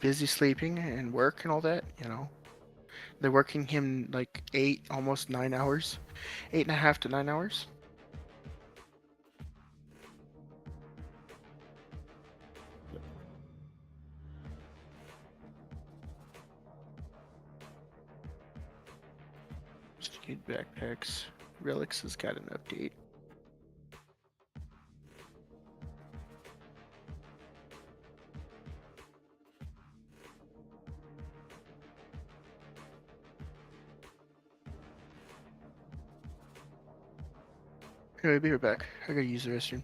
busy sleeping and work and all that, They're working him like 8, almost 9 hours. 8.5 to 9 hours. Skate backpacks. Relics has got an update. Anyway, be right back. I gotta use the restroom.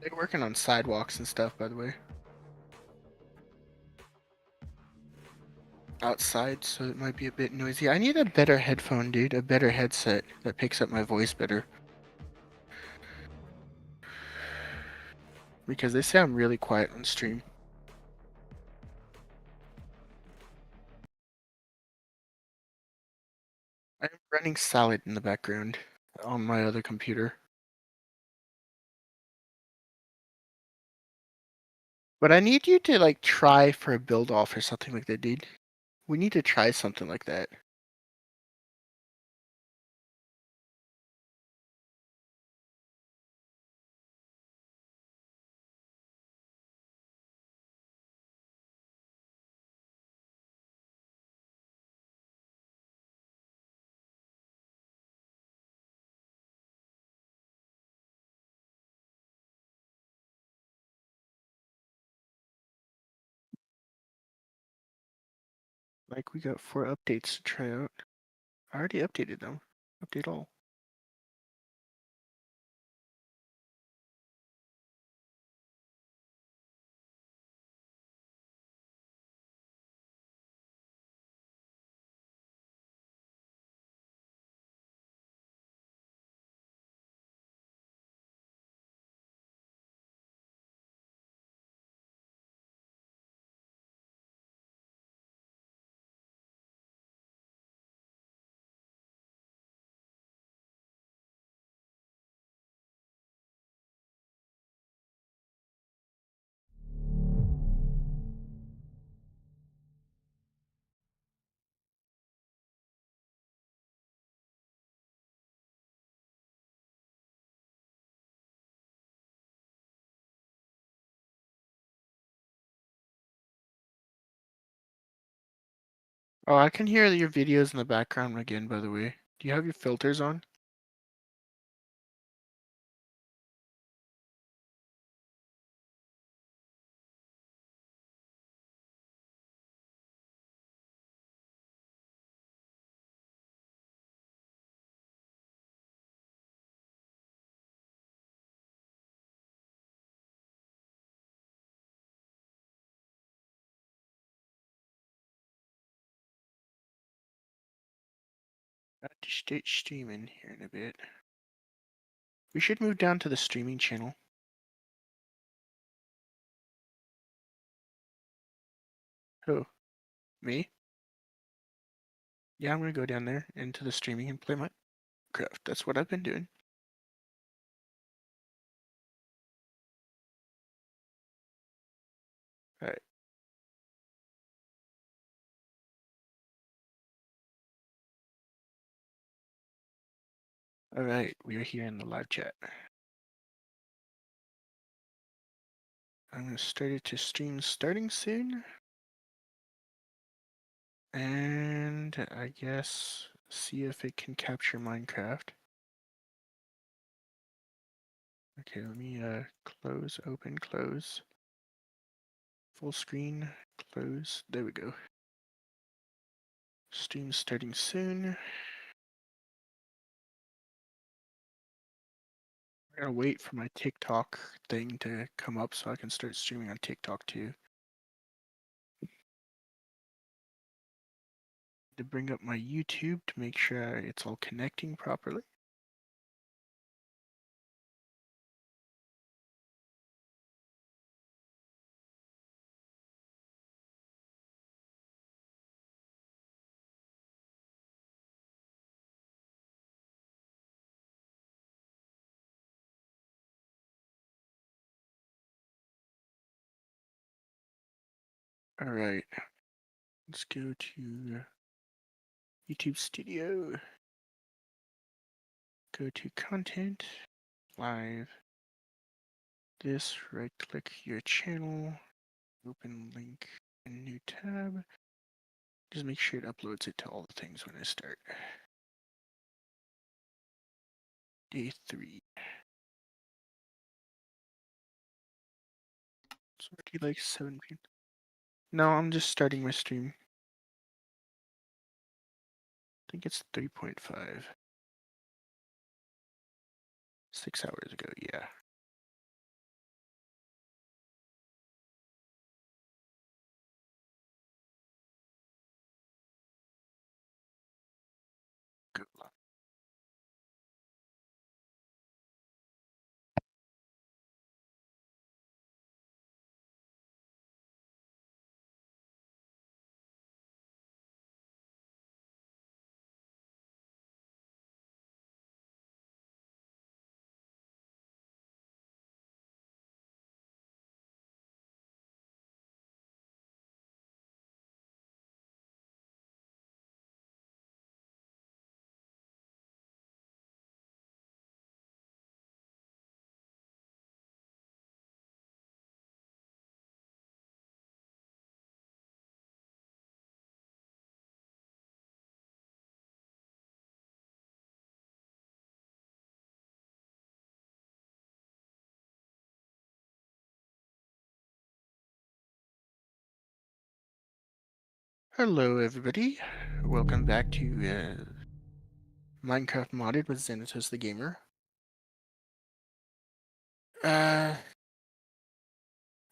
They're working on sidewalks and stuff, by the way. Outside, so it might be a bit noisy. I need a better headphone, dude. A better headset that picks up my voice better. Because they say I'm really quiet on stream. I'm running Salad in the background on my other computer. But I need you to like try for a build off or something like that, dude. We need to try something like that. Like we got 4 updates to try out. I already updated them. Update all. Oh, I can hear your videos in the background again, by the way. Do you have your filters on? Got to start streaming here in a bit. We should move down to the streaming channel. Who? Me? Yeah, I'm gonna go down there into the streaming and play Minecraft. That's what I've been doing. Alright. Alright, we are here in the live chat. I'm gonna start it to stream starting soon. And I guess see if it can capture Minecraft. Okay, let me close, open, close. Full screen, close. There we go. Stream starting soon. I'm gonna wait for my TikTok thing to come up so I can start streaming on TikTok too. To bring up my YouTube to make sure it's all connecting properly. All right, let's go to YouTube Studio. Go to Content, Live. This, right click your channel, open link in new tab. Just make sure it uploads it to all the things when I start. Day 3. It's already like 7 p.m. No, I'm just starting my stream. I think it's 3.5. 6 hours ago, yeah. Good luck. Hello, everybody. Welcome back to Minecraft Modded with Xanatos the Gamer.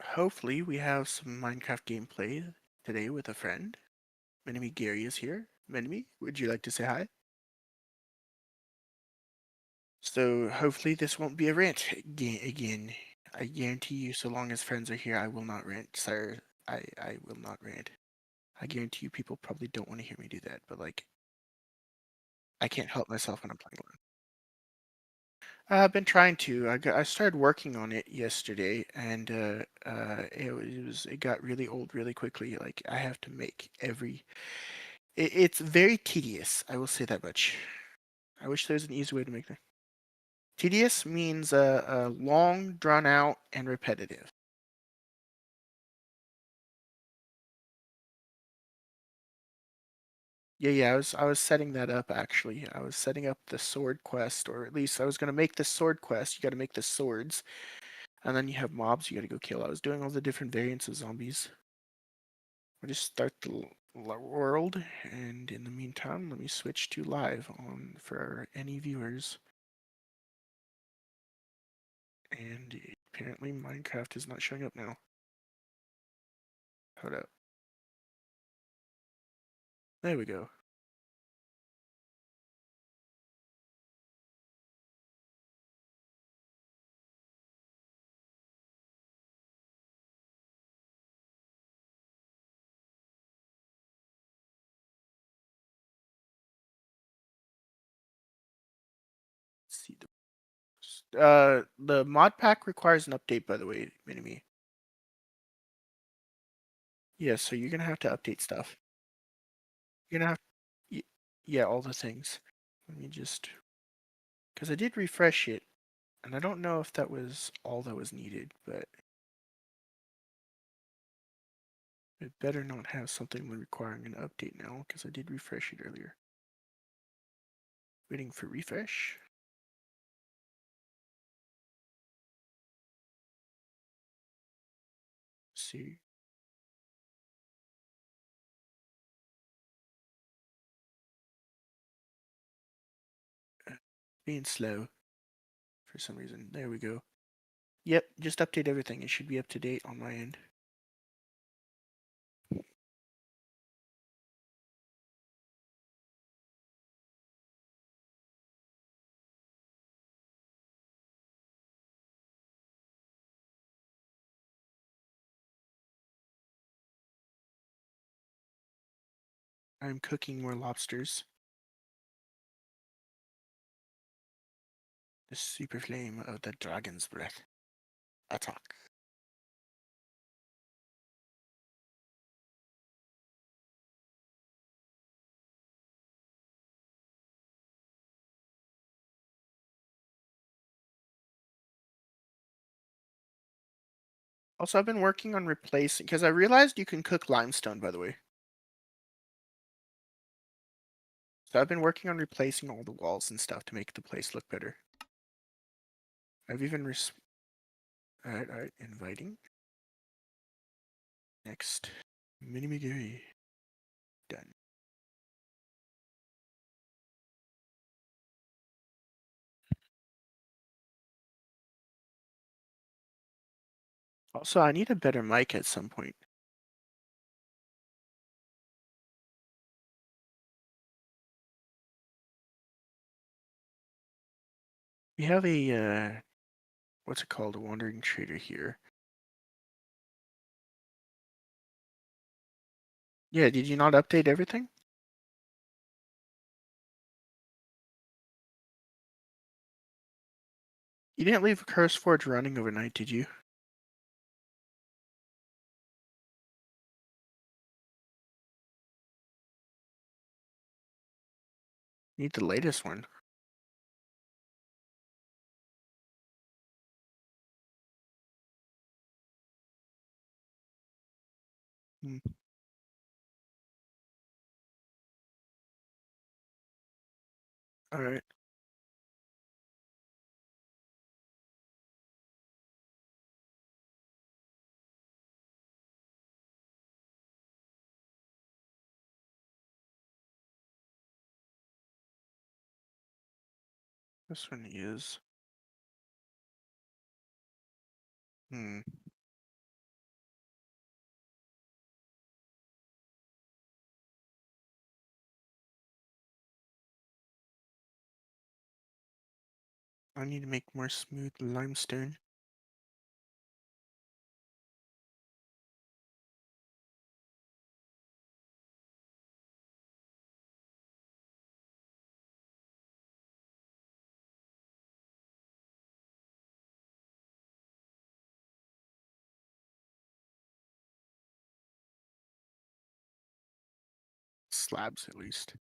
Hopefully we have some Minecraft gameplay today with a friend. Enemy Gary is here. Enemy, would you like to say hi? So hopefully this won't be a rant again. I guarantee you, so long as friends are here, I will not rant, sir. I will not rant. I guarantee you people probably don't want to hear me do that, but like, I can't help myself when I'm playing alone. I've been trying to. I started working on it yesterday, and it got really old really quickly. Like I have to make it's very tedious. I will say that much. I wish there was an easy way to make that. Tedious means long, drawn out, and repetitive. Yeah. I was setting that up actually. I was setting up the sword quest, or at least I was gonna make the sword quest. You got to make the swords, and then you have mobs you got to go kill. I was doing all the different variants of zombies. I'll just start the world, and in the meantime, let me switch to live on for any viewers. And apparently, Minecraft is not showing up now. Hold up. There we go. Let's see the mod pack requires an update, by the way, Minimi. Yeah, so you're gonna have to update stuff. You're gonna have, y- yeah, all the things. Let me just, because I did refresh it, and I don't know if that was all that was needed, but it better not have something requiring an update now, because I did refresh it earlier. Waiting for refresh. See. Being slow for some reason. There we go. Yep, just update everything. It should be up to date on my end. I'm cooking more lobsters. The super flame of the dragon's breath. Attack. Also, I've been working on replacing, because I realized you can cook limestone, by the way. So I've been working on replacing all the walls and stuff to make the place look better. I've even alright, inviting. Next. Minimiguri. Done. Also, I need a better mic at some point. We have a, what's it called? A wandering trader here. Yeah, did you not update everything? You didn't leave Curse Forge running overnight, did you? Need the latest one. Hmm. Alright. This one is. Hmm. I need to make more smooth limestone. Slabs, at least.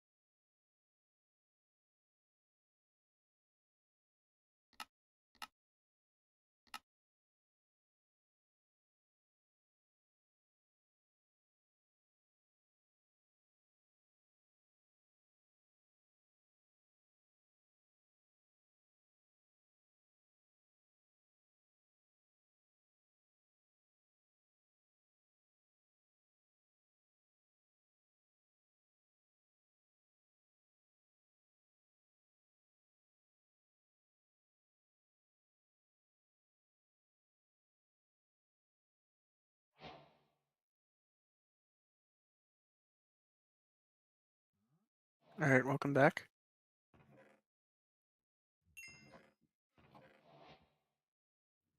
Alright, welcome back.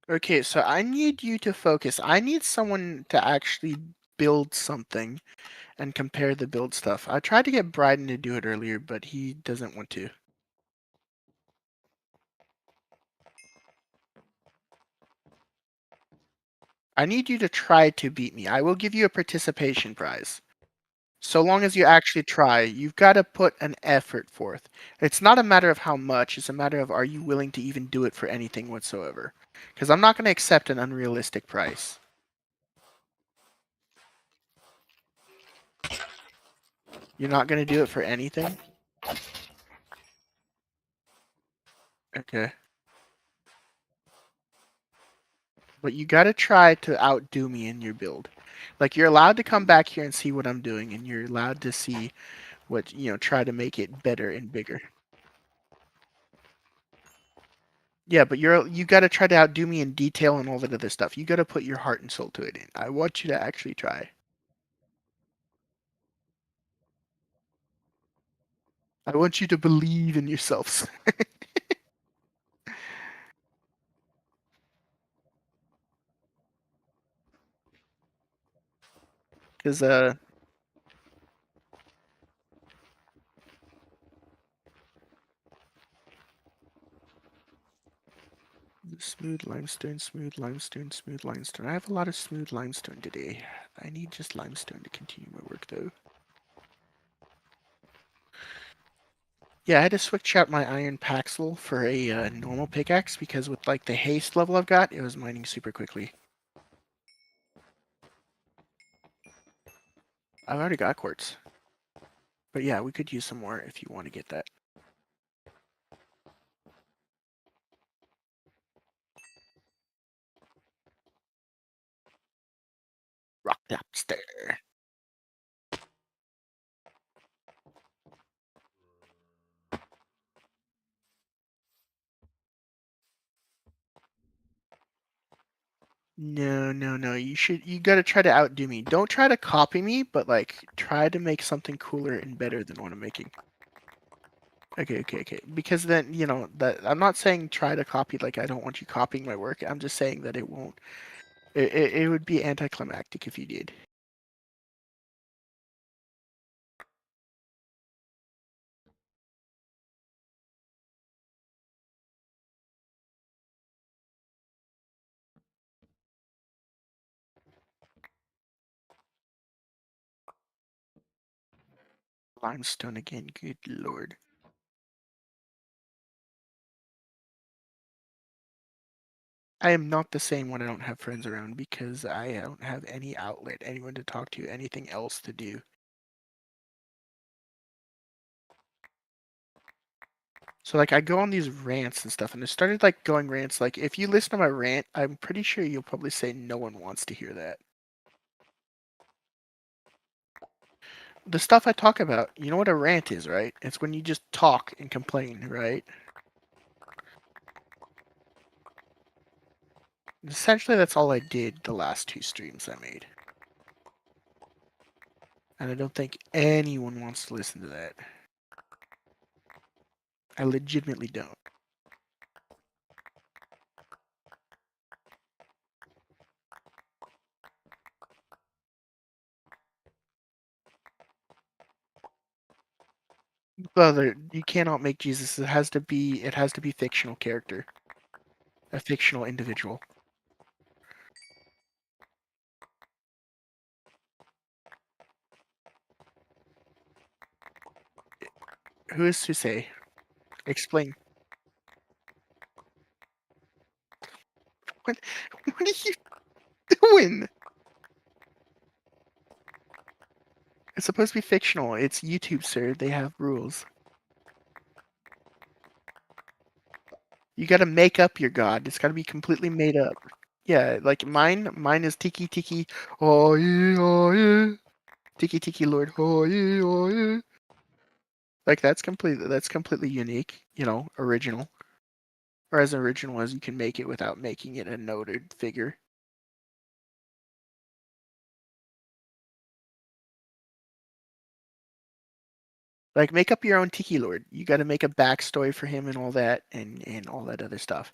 Okay, so I need you to focus. I need someone to actually build something and compare the build stuff. I tried to get Bryden to do it earlier, but he doesn't want to. I need you to try to beat me. I will give you a participation prize. So long as you actually try, you've got to put an effort forth. It's not a matter of how much, it's a matter of are you willing to even do it for anything whatsoever. Because I'm not going to accept an unrealistic price. You're not going to do it for anything? Okay. But you got to try to outdo me in your build. Like, you're allowed to come back here and see what I'm doing, and you're allowed to see what, try to make it better and bigger. Yeah, but you got to try to outdo me in detail and all that other stuff. You got to put your heart and soul to it. I want you to actually try. I want you to believe in yourselves. Because smooth limestone, smooth limestone, smooth limestone. I have a lot of smooth limestone today. I need just limestone to continue my work though. Yeah, I had to switch out my iron paxel for a normal pickaxe because with like the haste level I've got, it was mining super quickly. I've already got quartz. But yeah, we could use some more if you want to get that. Rock lobster. No, no, no. You gotta try to outdo me. Don't try to copy me, but like try to make something cooler and better than what I'm making. Okay, okay, okay. Because then, that I'm not saying try to copy, like I don't want you copying my work. I'm just saying that it won't. It would be anticlimactic if you did. Limestone again, good lord. I am not the same when I don't have friends around because I don't have any outlet, anyone to talk to, anything else to do. So like I go on these rants and stuff, and I started like going rants. Like if you listen to my rant, I'm pretty sure you'll probably say no one wants to hear that. The stuff I talk about, you know what a rant is, right? It's when you just talk and complain, right? Essentially, that's all I did the last two streams I made. And I don't think anyone wants to listen to that. I legitimately don't. Brother, you cannot make Jesus. It has to be fictional character. A fictional individual. Who is to say? Explain. What what are you doing? It's supposed to be fictional. It's YouTube, sir. They have rules. You gotta make up your god. It's gotta be completely made up. Yeah, like mine is Tiki Tiki. Oh yeah, oh yeah. Tiki Tiki Lord. Oh yeah, oh yeah. Like that's completely unique. Original. Or as original as you can make it without making it a noted figure. Like make up your own Tiki Lord. You got to make a backstory for him and all that, and all that other stuff.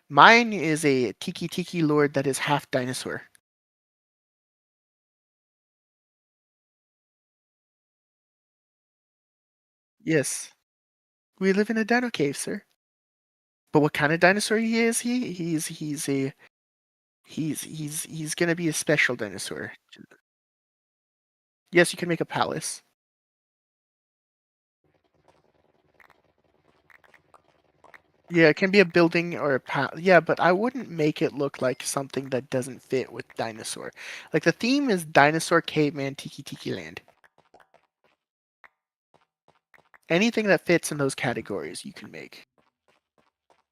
Mine is a Tiki Tiki Lord that is half dinosaur. Yes, we live in a dino cave, sir. But what kind of dinosaur he is? He's a He's gonna be a special dinosaur. Yes, you can make a palace. Yeah, it can be a building or a yeah, but I wouldn't make it look like something that doesn't fit with dinosaur. Like the theme is dinosaur, caveman, tiki tiki land. Anything that fits in those categories you can make.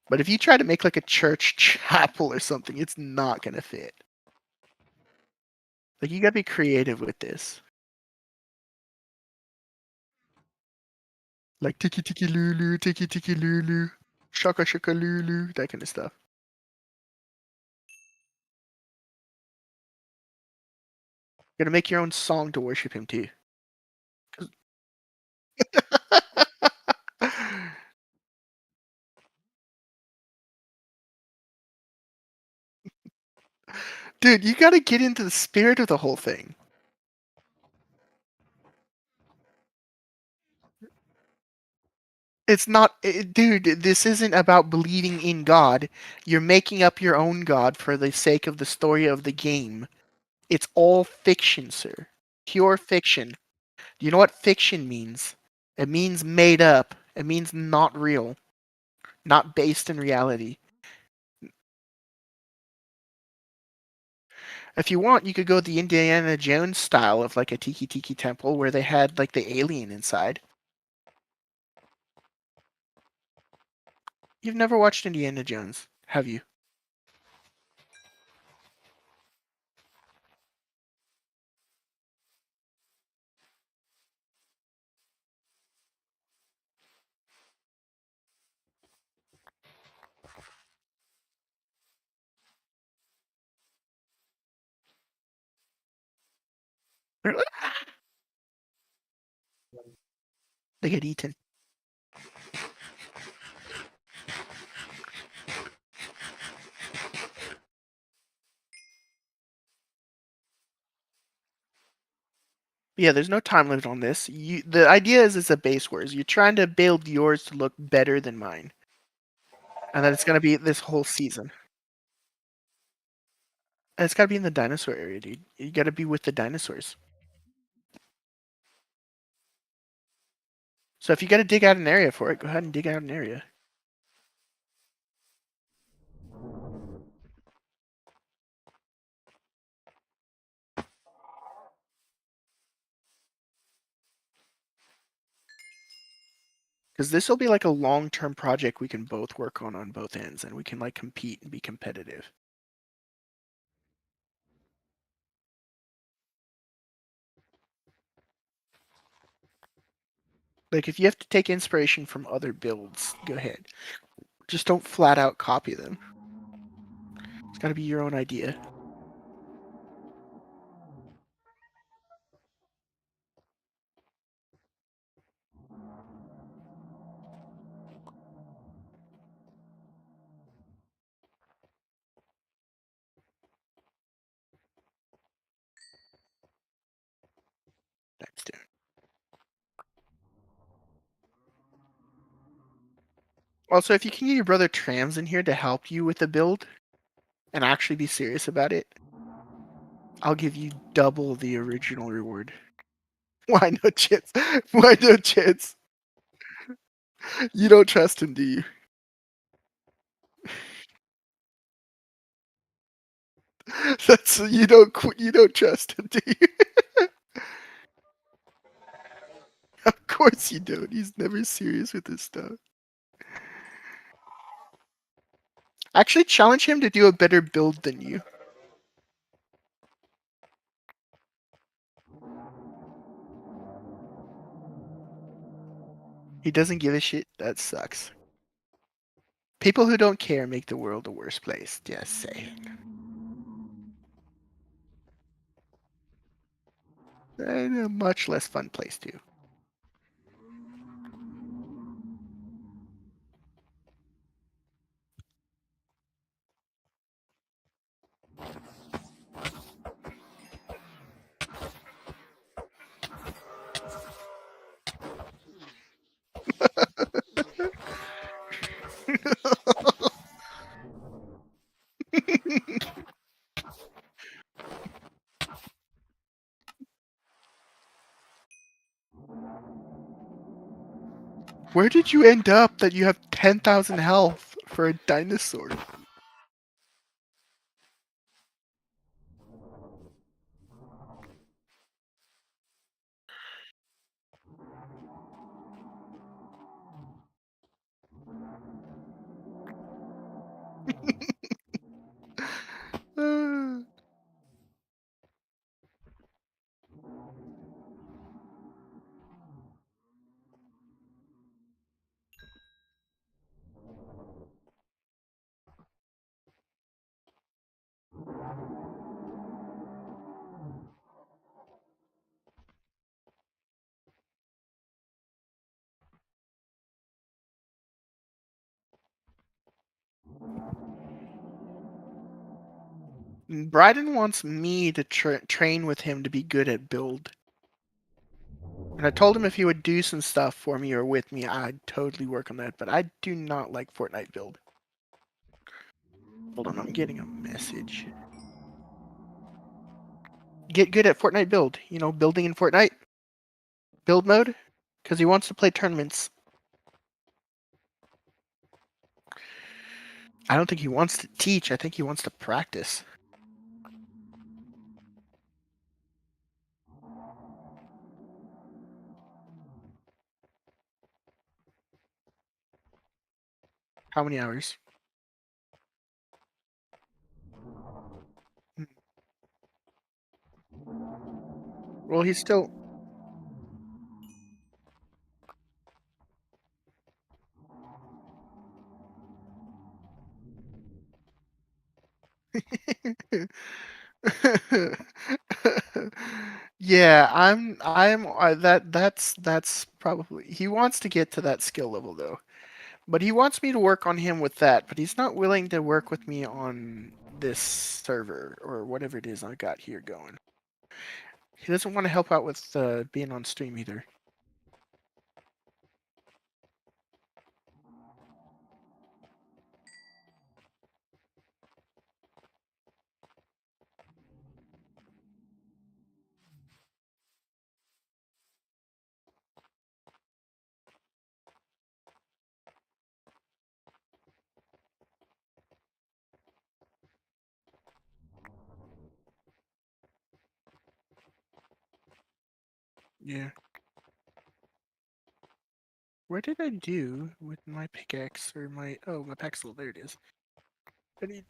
But if you try to make like a church chapel or something, it's not gonna fit. Like you gotta be creative with this. Like tiki tiki Lulu, shaka shaka Lulu, that kind of stuff. You gotta make your own song to worship him too. 'Cause- Dude, you gotta get into the spirit of the whole thing. It's not, dude. This isn't about believing in God. You're making up your own God for the sake of the story of the game. It's all fiction, sir. Pure fiction. Do you know what fiction means? It means made up. It means not real, not based in reality. If you want, you could go the Indiana Jones style of like a tiki tiki temple where they had like the alien inside. You've never watched Indiana Jones, have you? They get eaten. Yeah, there's no time limit on this. The idea is it's a base wars. You're trying to build yours to look better than mine, and that it's gonna be this whole season. And it's gotta be in the dinosaur area, dude. You gotta be with the dinosaurs. So if you gotta dig out an area for it, go ahead and dig out an area. Because this will be like a long-term project we can both work on both ends, and we can like compete and be competitive. Like if you have to take inspiration from other builds, go ahead. Just don't flat out copy them. It's gotta be your own idea. That's it. Also, if you can get your brother Trams in here to help you with the build and actually be serious about it, I'll give you double the original reward. Why no chance? Why no chance? You don't trust him, do you? That's you don't trust him, do you? Of course you don't. He's never serious with this stuff. Actually, challenge him to do a better build than you. He doesn't give a shit. That sucks. People who don't care make the world a worse place. Just say. And a much less fun place too. Where did you end up that you have 10,000 health for a dinosaur? Uh, Bryden wants me to train with him to be good at build. And I told him if he would do some stuff for me or with me, I'd totally work on that. But I do not like Fortnite build. Hold on, I'm getting a message. Get good at Fortnite build. You know, building in Fortnite build mode, because he wants to play tournaments. I don't think he wants to teach. I think he wants to practice. How many hours? Well, he's still. Yeah, that's probably he wants to get to that skill level though. But he wants me to work on him with that, but he's not willing to work with me on this server or whatever it is I got here going. He doesn't want to help out with being on stream either. Yeah. Where did I do with my pickaxe or my my pexel? There it is. I need...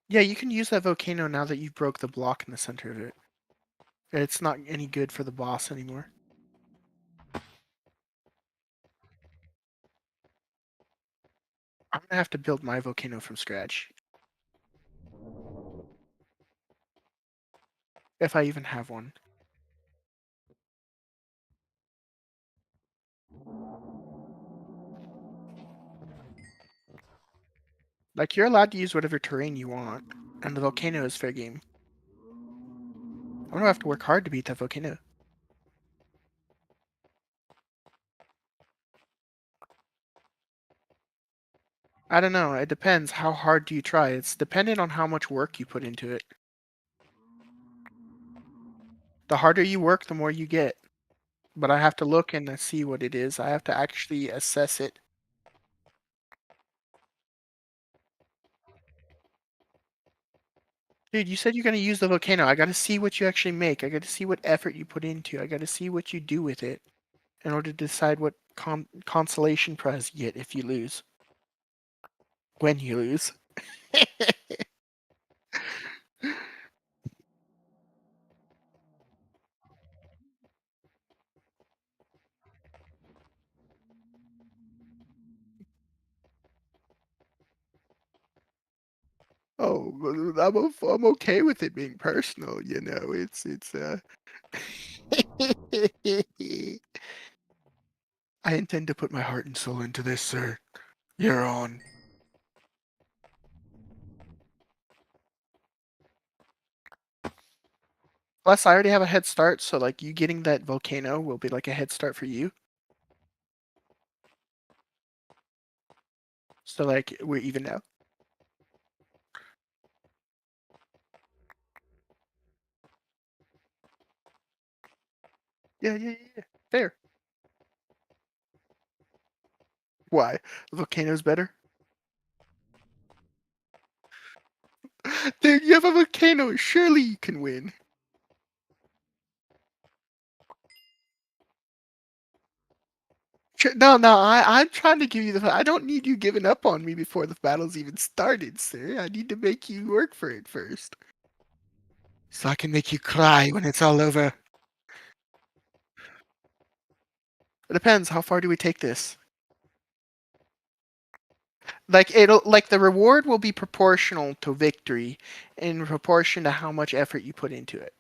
Yeah, you can use that volcano now that you broke the block in the center of it. It's not any good for the boss anymore. I'm gonna have to build my volcano from scratch. If I even have one. Like, you're allowed to use whatever terrain you want, and the volcano is fair game. I'm gonna have to work hard to beat that volcano. I don't know, it depends. How hard do you try? It's dependent on how much work you put into it. The harder you work, the more you get. But I have to look and see what it is. I have to actually assess it. Dude, you said you're gonna use the volcano. I gotta see what you actually make. I gotta see what effort you put into. I gotta see what you do with it in order to decide what consolation prize you get if you lose. When you lose. Oh, I'm okay with it being personal, you know. It's I intend to put my heart and soul into this, sir. You're on. Plus, I already have a head start, so like you getting that volcano will be like a head start for you. So like we're even now. Yeah, yeah, yeah, yeah. Fair. Why? The volcano's better? Dude, you have a volcano. Surely you can win. No, no, I'm trying to give you the. I don't need you giving up on me before the battle's even started, sir. I need to make you work for it first. So I can make you cry when it's all over. It depends. How far do we take this? Like the reward will be proportional to victory in proportion to how much effort you put into it.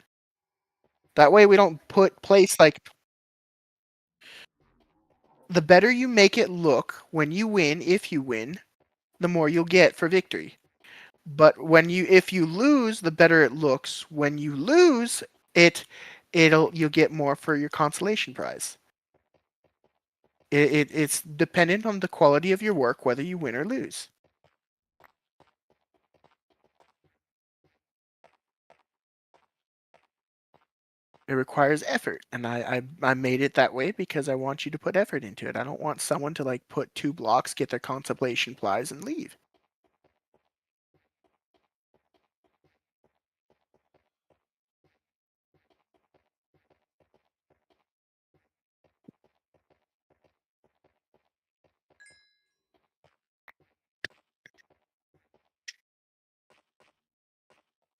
That way we don't put place like the better you make it look when you win, if you win, the more you'll get for victory. But if you lose, the better it looks. When you lose, you'll get more for your consolation prize. It's dependent on the quality of your work whether you win or lose. It requires effort, and I made it that way because I want you to put effort into it. I don't want someone to like put 2 blocks, get their contemplation prize, and leave.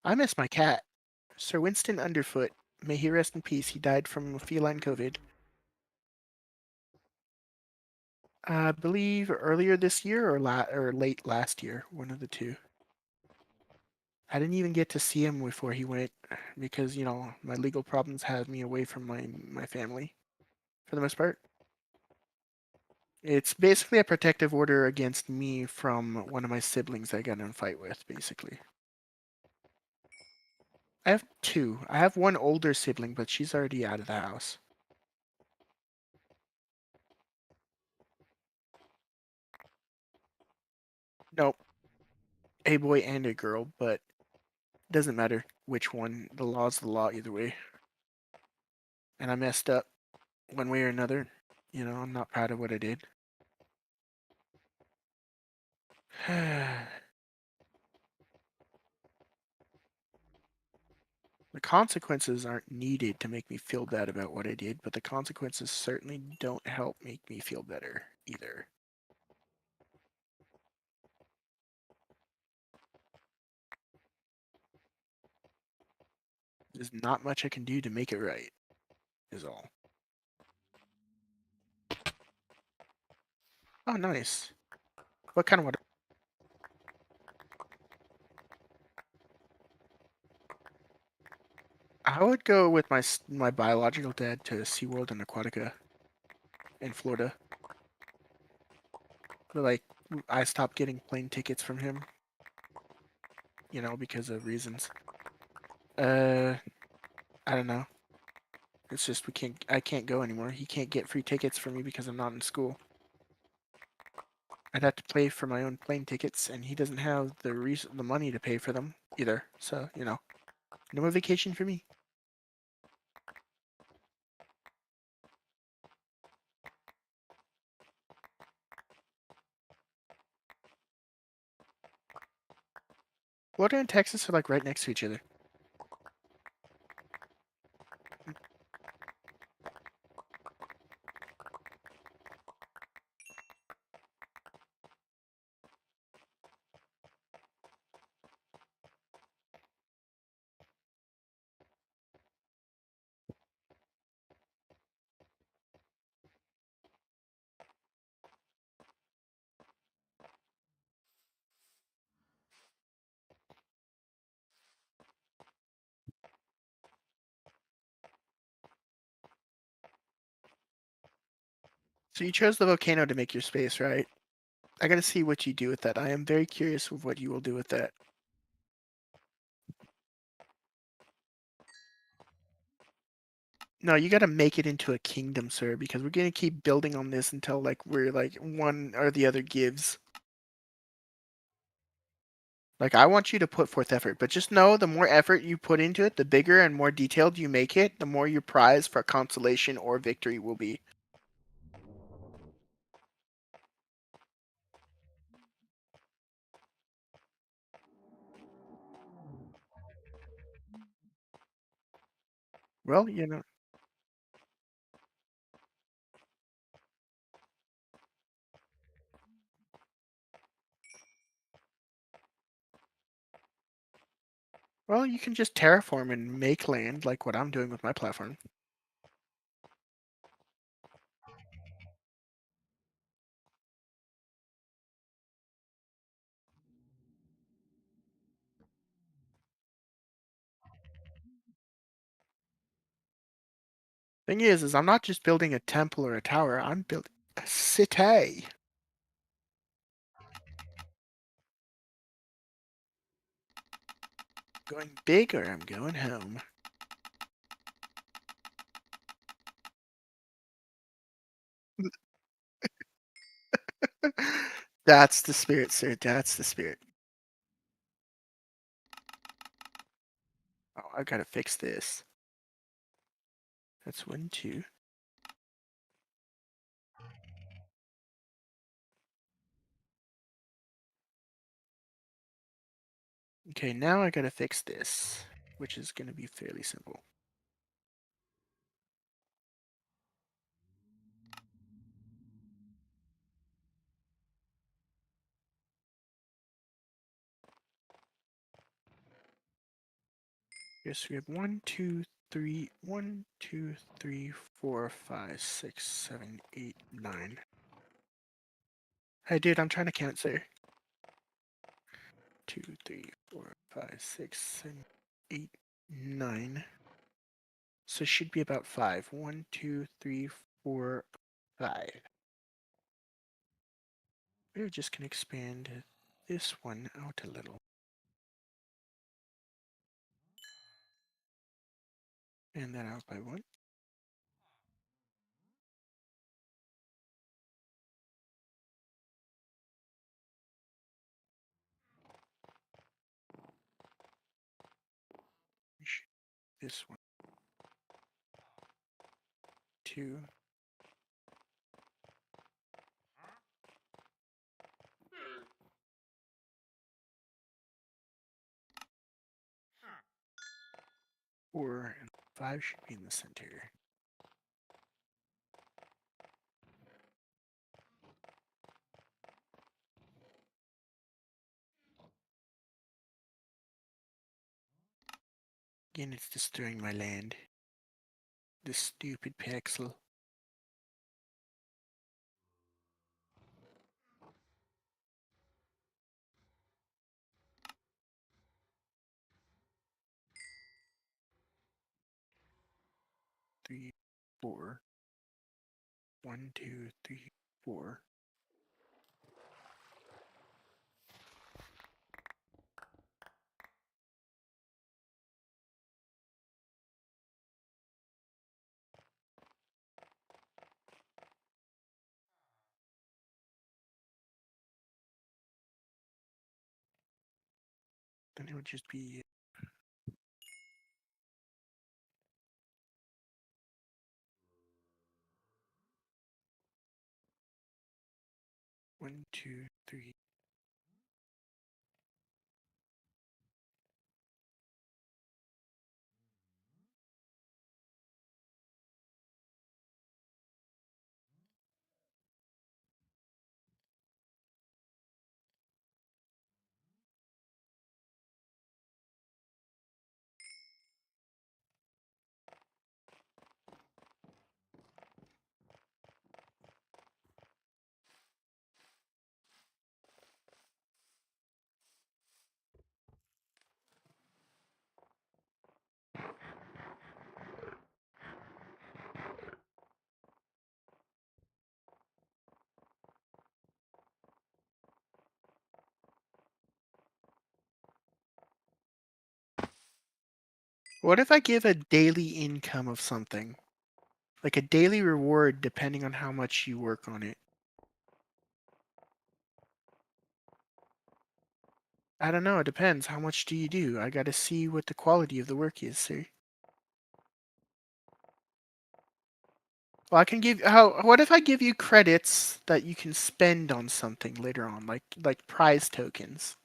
I miss my cat, Sir Winston Underfoot. May he rest in peace. He died from feline COVID. I believe earlier this year or late last year, one of the two. I didn't even get to see him before he went because my legal problems had me away from my family for the most part. It's basically a protective order against me from one of my siblings I got in a fight with, basically. I have two. I have one older sibling, but she's already out of the house. Nope, a boy and a girl, but doesn't matter which one. The law's the law either way. And I messed up one way or another. I'm not proud of what I did. The consequences aren't needed to make me feel bad about what I did, but the consequences certainly don't help make me feel better either. There's not much I can do to make it right, is all. Oh, nice. What kind of water? I would go with my biological dad to SeaWorld and Aquatica in Florida. But like, I stopped getting plane tickets from him, because of reasons. Uh, I don't know. It's just I can't go anymore. He can't get free tickets for me because I'm not in school. I'd have to pay for my own plane tickets, and he doesn't have the money to pay for them either. So no more vacation for me. Florida and Texas are like right next to each other. So you chose the volcano to make your space, right? I gotta see what you do with that. I am very curious of what you will do with that. No, you gotta make it into a kingdom, sir, because we're gonna keep building on this until like we're like one or the other gives. Like, I want you to put forth effort, but just know the more effort you put into it, the bigger and more detailed you make it, the more your prize for consolation or victory will be. Well, you can just terraform and make land like what I'm doing with my platform. Thing is I'm not just building a temple or a tower, I'm building a city. Going big or I'm going home. That's the spirit, sir. That's the spirit. Oh, I gotta fix this. That's 1, 2. Okay, now I gotta fix this, which is gonna be fairly simple. Yes, we have 1, 2, 3, 1, 2, 3, 4, 5, 6, 7, 8, 9. Hey, dude, I'm trying to count, sir. 2, 3, 4, 5, 6, 7, 8, 9. So it should be about 5. 1, 2, 3, 4, 5. We're just gonna expand this one out a little. And that out by 1. This one, 2. Four and 5 should be in the center. Again, it's destroying my land. This stupid pixel. 3, 4. 1, 2, 3, 4. Then it would just be 1, 2, 3. What if I give a daily income of something? Like a daily reward depending on how much you work on it. I don't know. It depends. How much do you do? I gotta see what the quality of the work is, sir. Well, I can give how. What if I give you credits that you can spend on something later on, like prize tokens?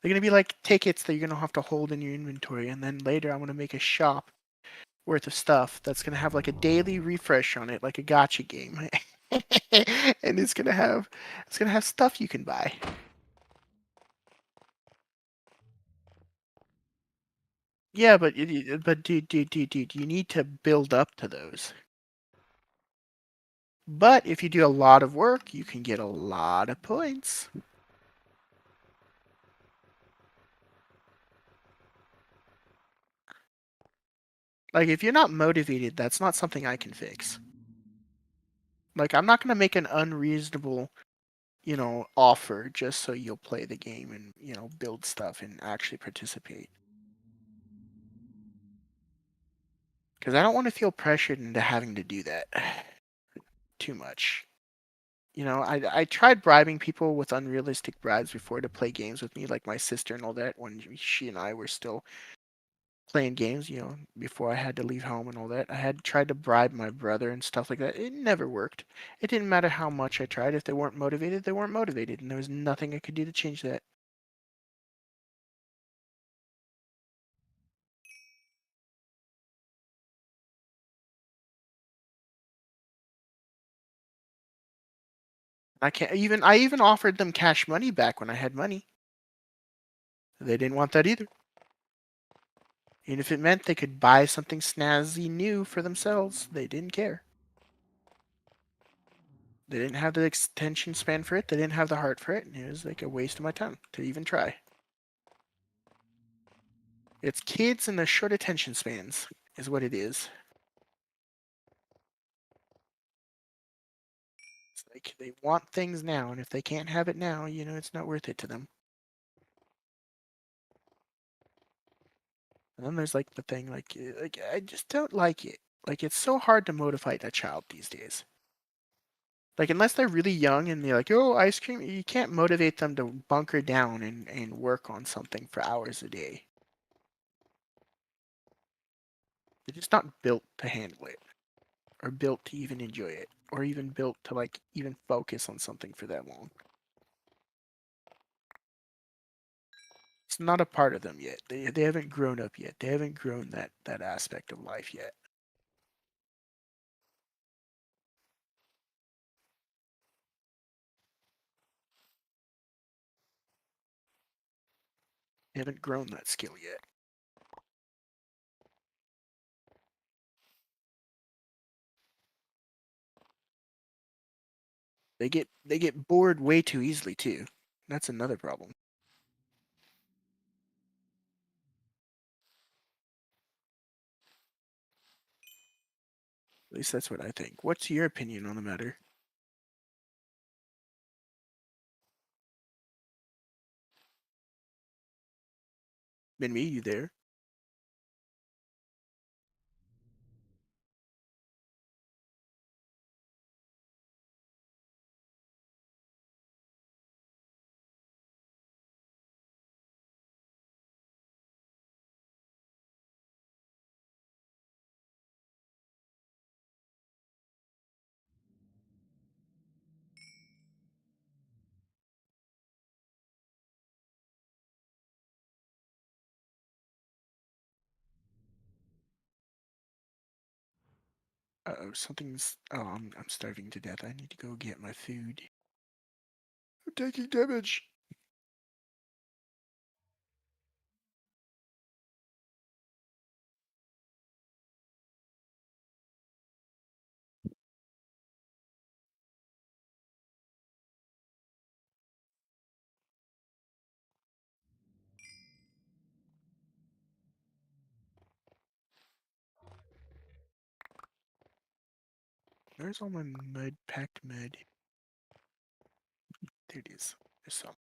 They're gonna be like tickets that you're gonna have to hold in your inventory, and then later I'm gonna make a shop worth of stuff that's gonna have like a daily refresh on it, like a gotcha game, and it's gonna have stuff you can buy. Yeah, but dude, you need to build up to those. But if you do a lot of work, you can get a lot of points. Like if you're not motivated, that's not something I can fix. Like I'm not gonna make an unreasonable, offer just so you'll play the game and, build stuff and actually participate. Because I don't want to feel pressured into having to do that too much. I tried bribing people with unrealistic bribes before to play games with me, like my sister and all that, when she and I were still playing games, before I had to leave home and all that. I had tried to bribe my brother and stuff like that. It never worked. It didn't matter how much I tried. If they weren't motivated, they weren't motivated, and there was nothing I could do to change that. I even offered them cash money back when I had money. They didn't want that either. And if it meant they could buy something snazzy new for themselves, they didn't care. They didn't have the attention span for it. They didn't have the heart for it. And it was like a waste of my time to even try. It's kids and their short attention spans, is what it is. It's like they want things now, and if they can't have it now, it's not worth it to them. And then there's like the thing, like I just don't like it. Like it's so hard to motivate a child these days. Like unless they're really young and they're like, oh, ice cream, you can't motivate them to bunker down and work on something for hours a day. They're just not built to handle it, or built to even enjoy it, or even built to like even focus on something for that long. It's not a part of them yet. They haven't grown up yet. They haven't grown that aspect of life yet. They haven't grown that skill yet. They get bored way too easily too. That's another problem. At least that's what I think. What's your opinion on the matter? Been me, you there? Uh-oh, something's. Oh, I'm starving to death. I need to go get my food. I'm taking damage. Where's all my mud, packed mud? There it is. There's some.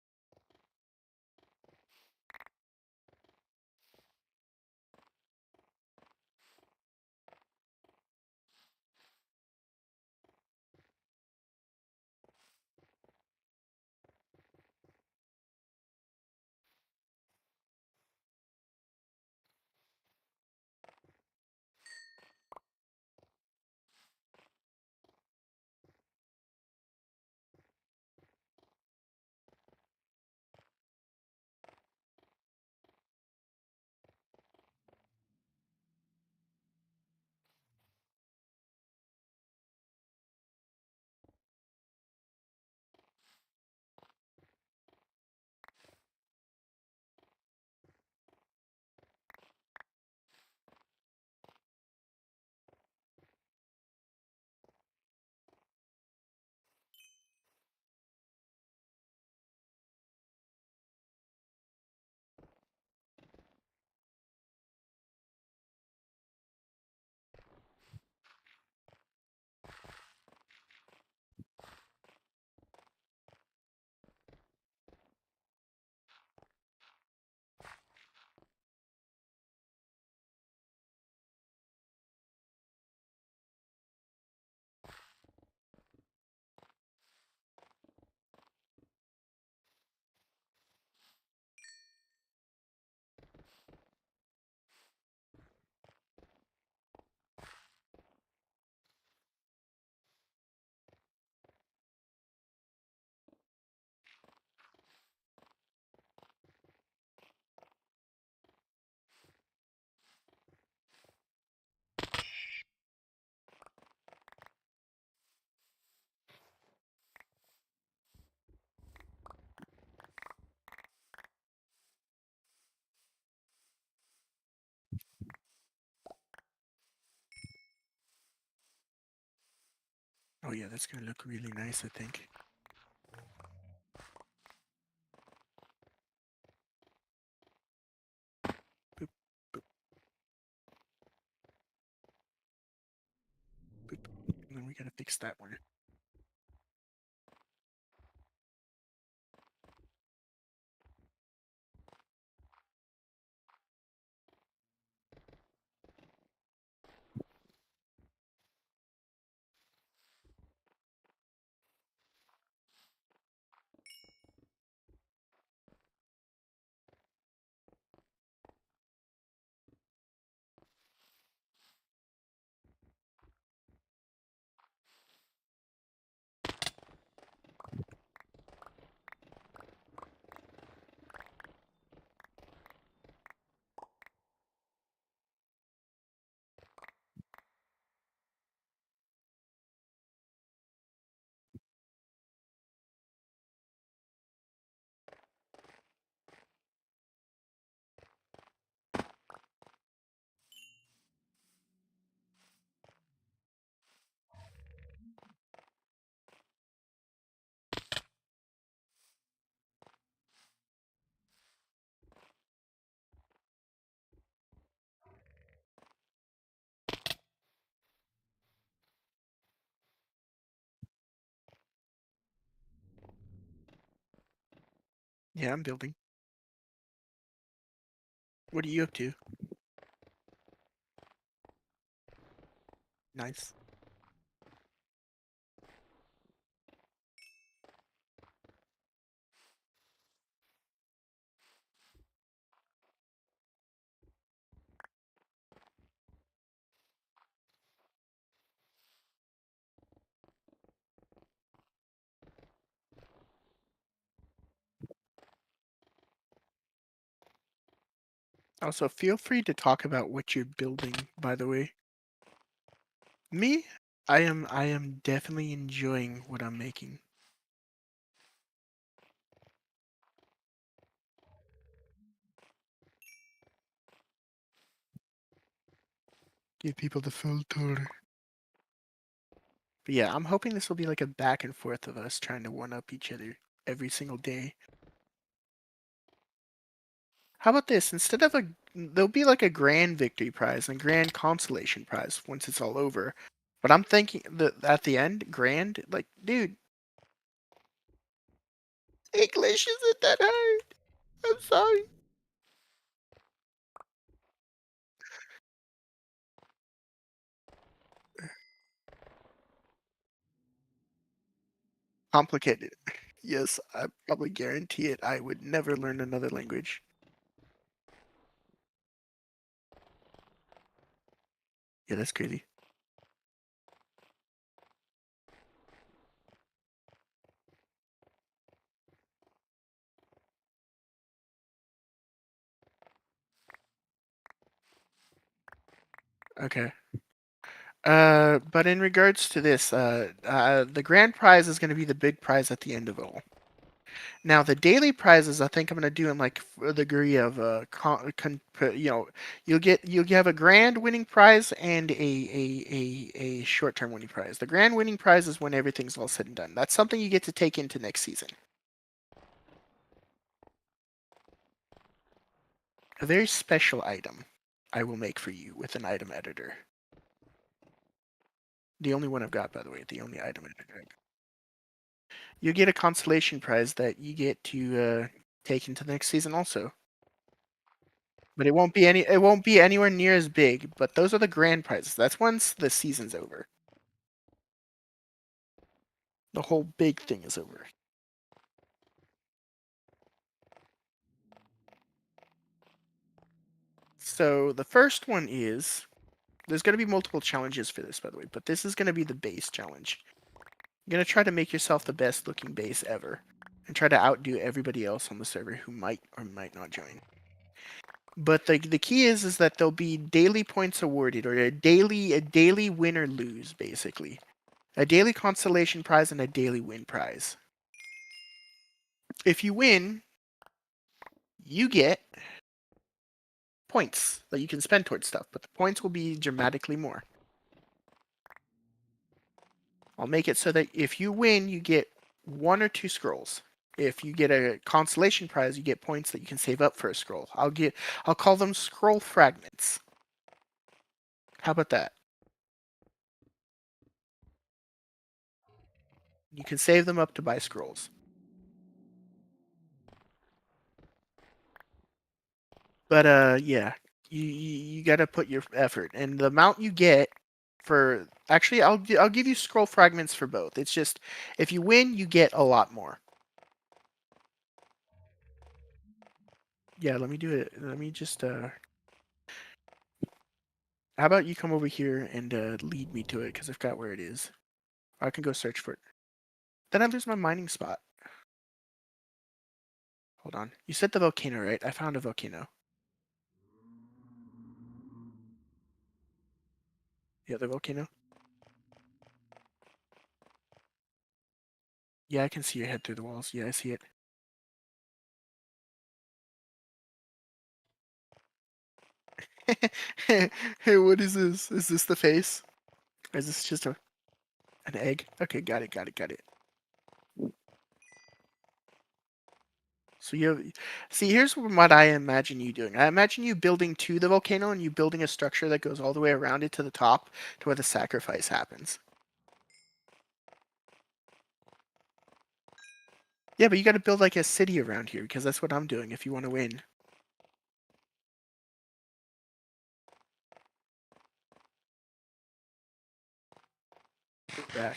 yeah, that's gonna look really nice, I think. Boop, boop, boop. And then we gotta fix that one. Yeah, I'm building. What are you up to? Nice. Also, feel free to talk about what you're building, by the way. Me? I am definitely enjoying what I'm making. Give people the full tour. But yeah, I'm hoping this will be like a back and forth of us trying to one up each other every single day. How about this? Instead of there'll be like a grand victory prize and grand consolation prize once it's all over. But I'm thinking that at the end, grand, like, dude, English isn't that hard. I'm sorry. Complicated. Yes, I probably guarantee it. I would never learn another language. Yeah, that's crazy. Okay. But in regards to this, the grand prize is going to be the big prize at the end of it all. Now, the daily prizes, I think I'm going to do in like a degree of you'll have a grand winning prize and a short term winning prize. The grand winning prize is when everything's all said and done. That's something you get to take into next season. A very special item I will make for you with an item editor. The only one I've got, by the way, the only item editor. You get a consolation prize that you get to take into the next season also. But it won't be anywhere near as big, but those are the grand prizes. That's once the season's over. The whole big thing is over. So the first one is there's going to be multiple challenges for this, by the way, but this is going to be the base challenge. You're going to try to make yourself the best looking base ever and try to outdo everybody else on the server who might or might not join. But the key is that there'll be daily points awarded, or a daily win or lose, basically. A daily consolation prize and a daily win prize. If you win, you get points that you can spend towards stuff, but the points will be dramatically more. I'll make it so that if you win, you get 1 or 2 scrolls. If you get a consolation prize, you get points that you can save up for a scroll. I'll call them scroll fragments. How about that? You can save them up to buy scrolls. But yeah, you got to put your effort, and the amount you get for actually, I'll give you scroll fragments for both. It's just if you win, you get a lot more. Yeah, let me do it. Let me just how about you come over here and lead me to it because I've got where it is. I can go search for it. Then I lose my mining spot. Hold on. You said the volcano, right? I found a volcano. The other volcano. Yeah, I can see your head through the walls. Yeah, I see it. Hey, what is this? Is this the face? Or is this just an egg? Okay, got it, got it, got it. So see, here's what I imagine you doing. I imagine you building to the volcano and you building a structure that goes all the way around it to the top to where the sacrifice happens. Yeah, but you got to build like a city around here because that's what I'm doing if you want to win. Back.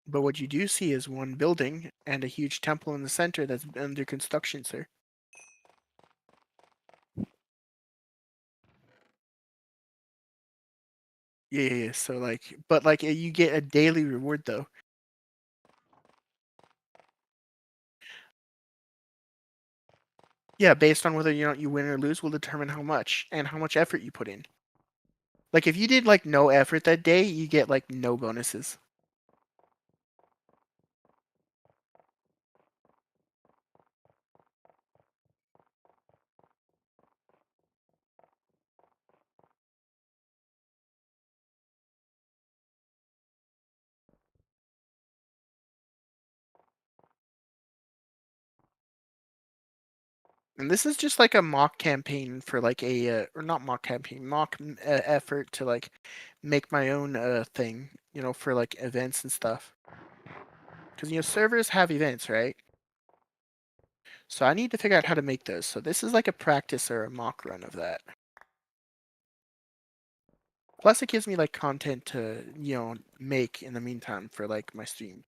But what you do see is one building and a huge temple in the center that's under construction, sir. Yeah, yeah, yeah. So like, but like you get a daily reward though. Yeah, based on whether you win or lose will determine how much and how much effort you put in. Like if you did like no effort that day, you get like no bonuses. And this is just like a mock campaign for like a or not mock campaign, mock effort to like make my own thing, for like events and stuff. Because servers have events, right? So I need to figure out how to make those. So this is like a practice or a mock run of that. Plus it gives me like content to, make in the meantime for like my stream.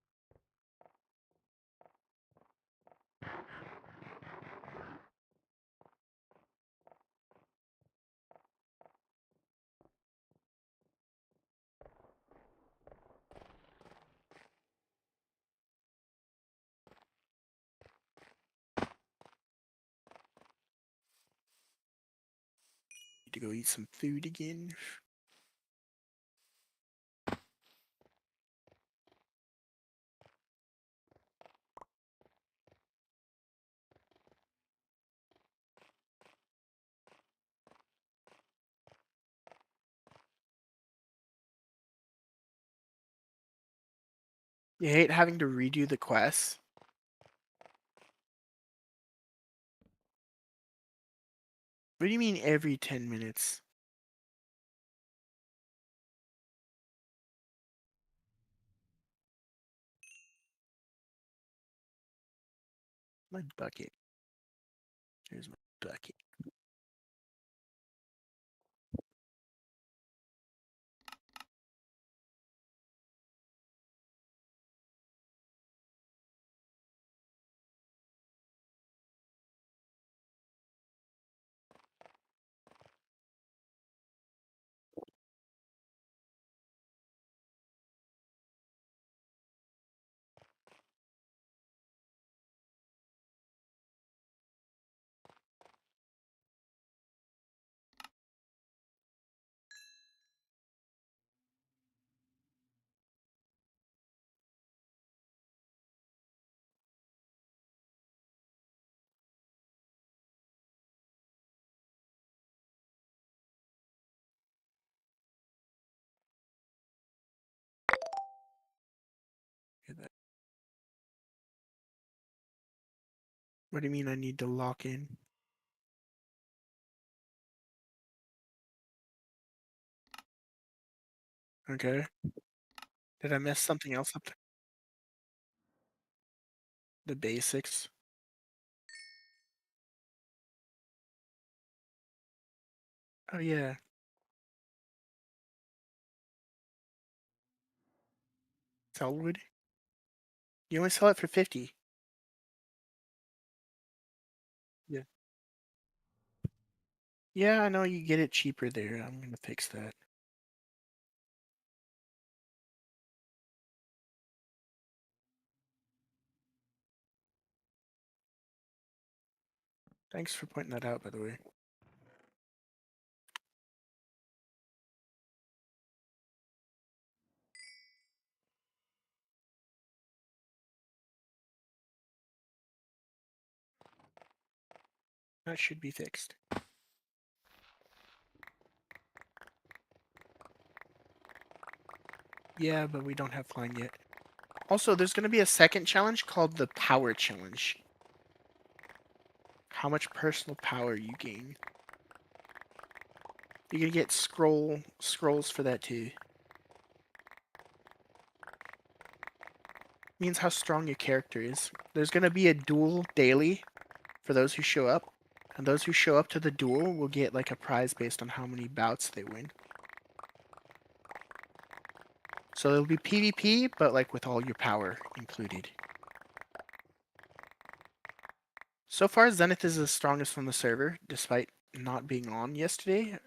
Need to go eat some food again. You hate having to redo the quests? What do you mean every 10 minutes? My bucket. Here's my bucket. What do you mean I need to lock in? Okay. Did I mess something else up? The basics. Oh yeah. Sellwood. You only sell it for 50. Yeah. Yeah, I know you get it cheaper there. I'm gonna fix that. Thanks for pointing that out, by the way. That should be fixed. Yeah, but we don't have flying yet. Also, there's gonna be a second challenge called the Power Challenge. How much personal power you gain. You're gonna get scrolls for that too. Means how strong your character is. There's gonna be a duel daily for those who show up, and those who show up to the duel will get like a prize based on how many bouts they win. So it'll be PvP, but like with all your power included. So far, Zenith is the strongest on the server, despite not being on yesterday.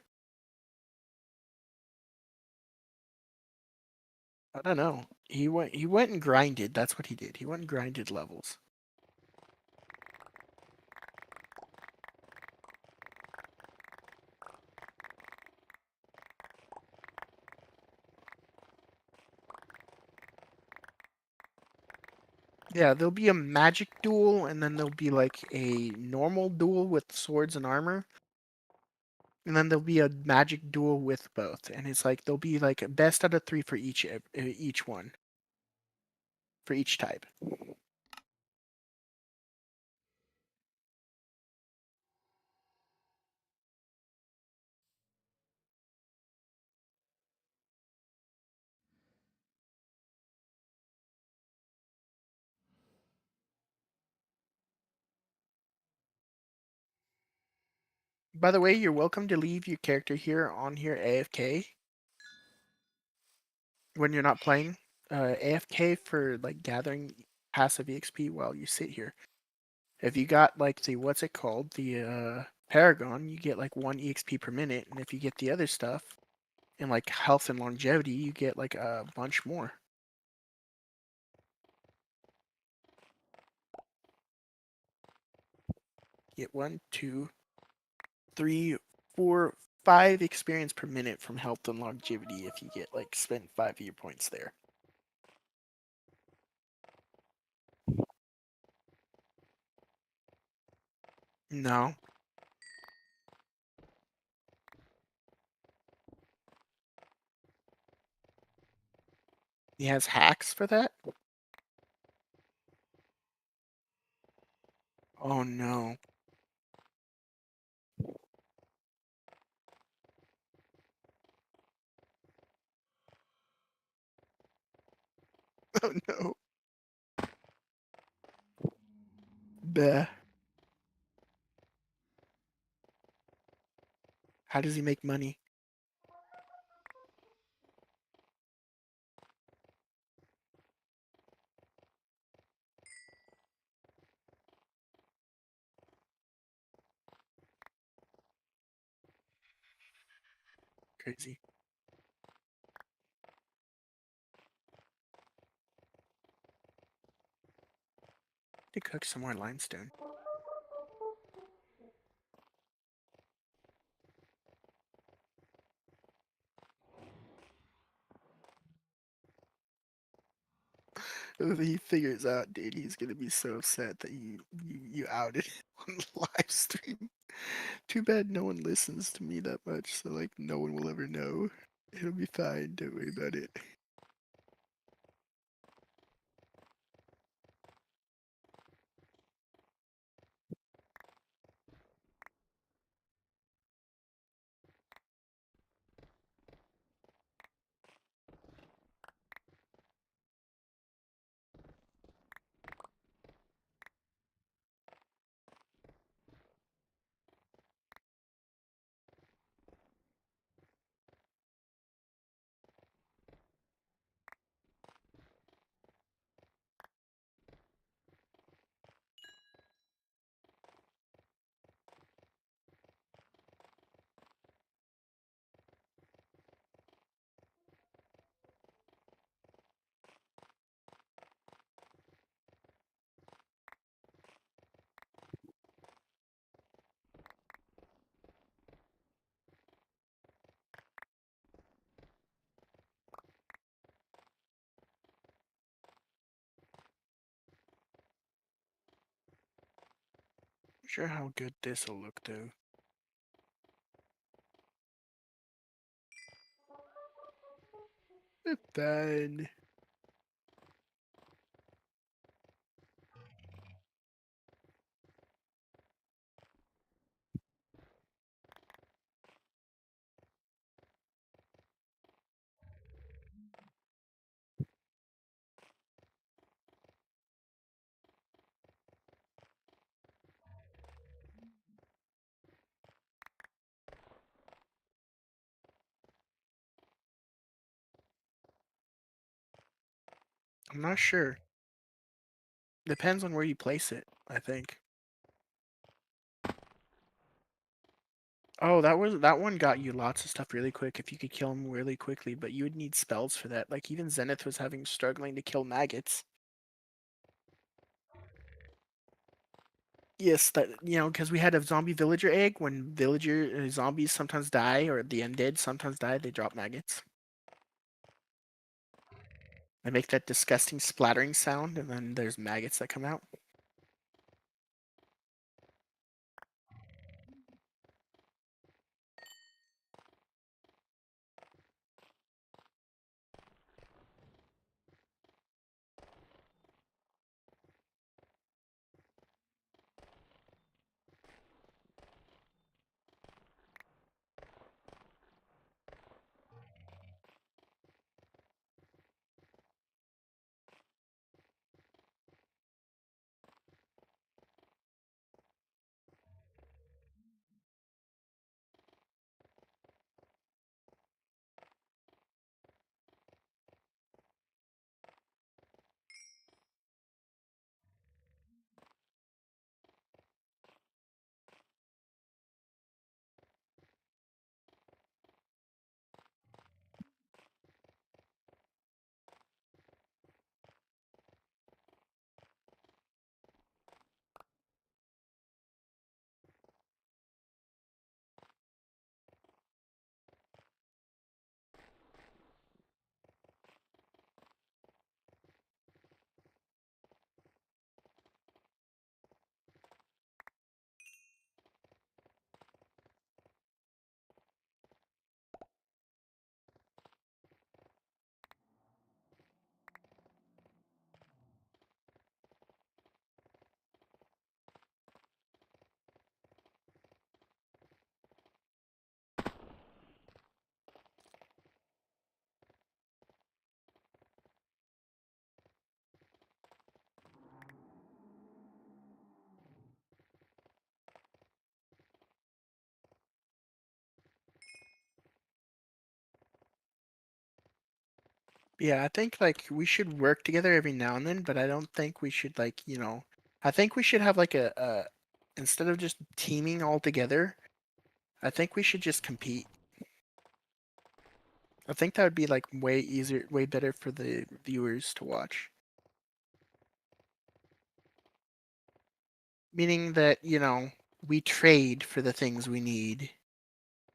I don't know. He went and grinded. That's what he did. He went and grinded levels. Yeah, there'll be a magic duel, and then there'll be like a normal duel with swords and armor, and then there'll be a magic duel with both. And it's like there'll be like a best out of three for each one for each type. By the way, you're welcome to leave your character here on here AFK when you're not playing. AFK for like gathering passive EXP while you sit here. If you got like the what's it called, the Paragon, you get like 1 EXP per minute, and if you get the other stuff and like health and longevity, you get like a bunch more. Get 1, 2, 3, 4, 5 experience per minute from health and longevity if you get like spend 5 of your points there. No, he has hacks for that. Oh no. Oh no. Bah. How does he make money? Crazy. To cook some more limestone. If he figures out, dude, he's gonna be so upset that you outed him on the live stream. Too bad no one listens to me that much, so like no one will ever know. It'll be fine. Don't worry about it. Sure how good this'll look though. Fun. I'm not sure. Depends on where you place it, I think. Oh, that one got you lots of stuff really quick if you could kill them really quickly, but you would need spells for that. Like even Zenith was having struggling to kill maggots. Yes, that because we had a zombie villager egg. When villager zombies sometimes die, or the undead sometimes die, they drop maggots. They make that disgusting splattering sound, and then there's maggots that come out. Yeah, I think like we should work together every now and then, but I don't think we should I think we should have like a instead of just teaming all together, I think we should just compete. I think that would be like way easier, way better for the viewers to watch. Meaning that, we trade for the things we need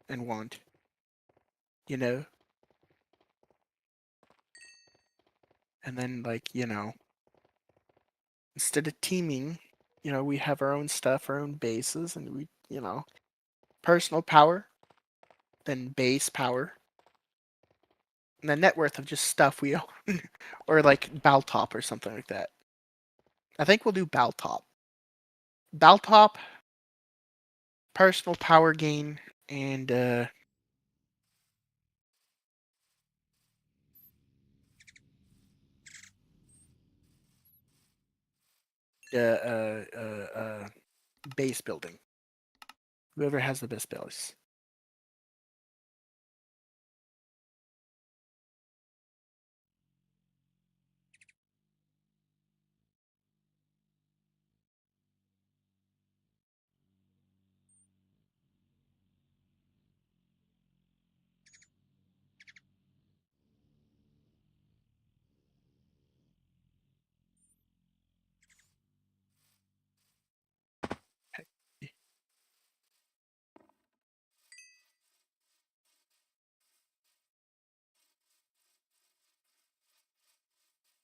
and want, you know? And then instead of teaming, we have our own stuff, our own bases, and personal power, then base power, and the net worth of just stuff we own. Or like Baltop or something like that. I think we'll do Baltop. Baltop, personal power gain, and base building. Whoever has the best base.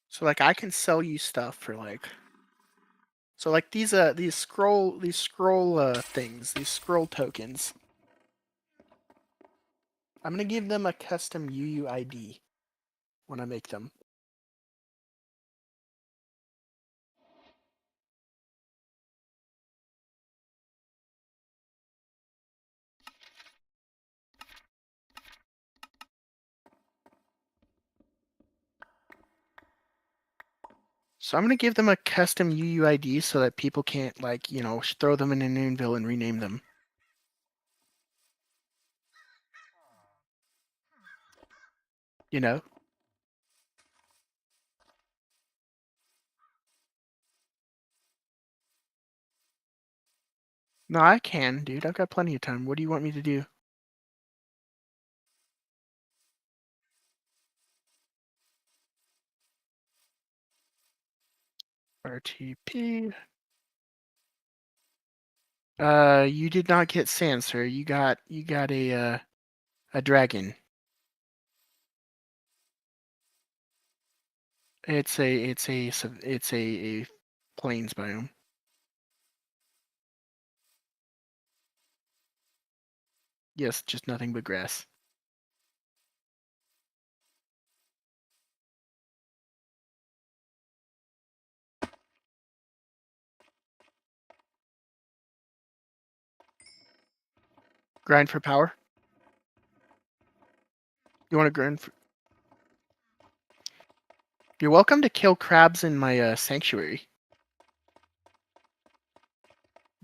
So like I can sell you stuff for like So like these scroll things, these scroll tokens. I'm gonna give them a custom UUID when I make them. So I'm gonna give them a custom UUID so that people can't like, you know, throw them in an anvil and rename them. You know? No, I can, dude. I've got plenty of time. What do you want me to do? RTP. You did not get sand, sir. You got a dragon. It's a plains biome. Yes, just nothing but grass. Grind for power. You want to grind for? You're welcome to kill crabs in my sanctuary.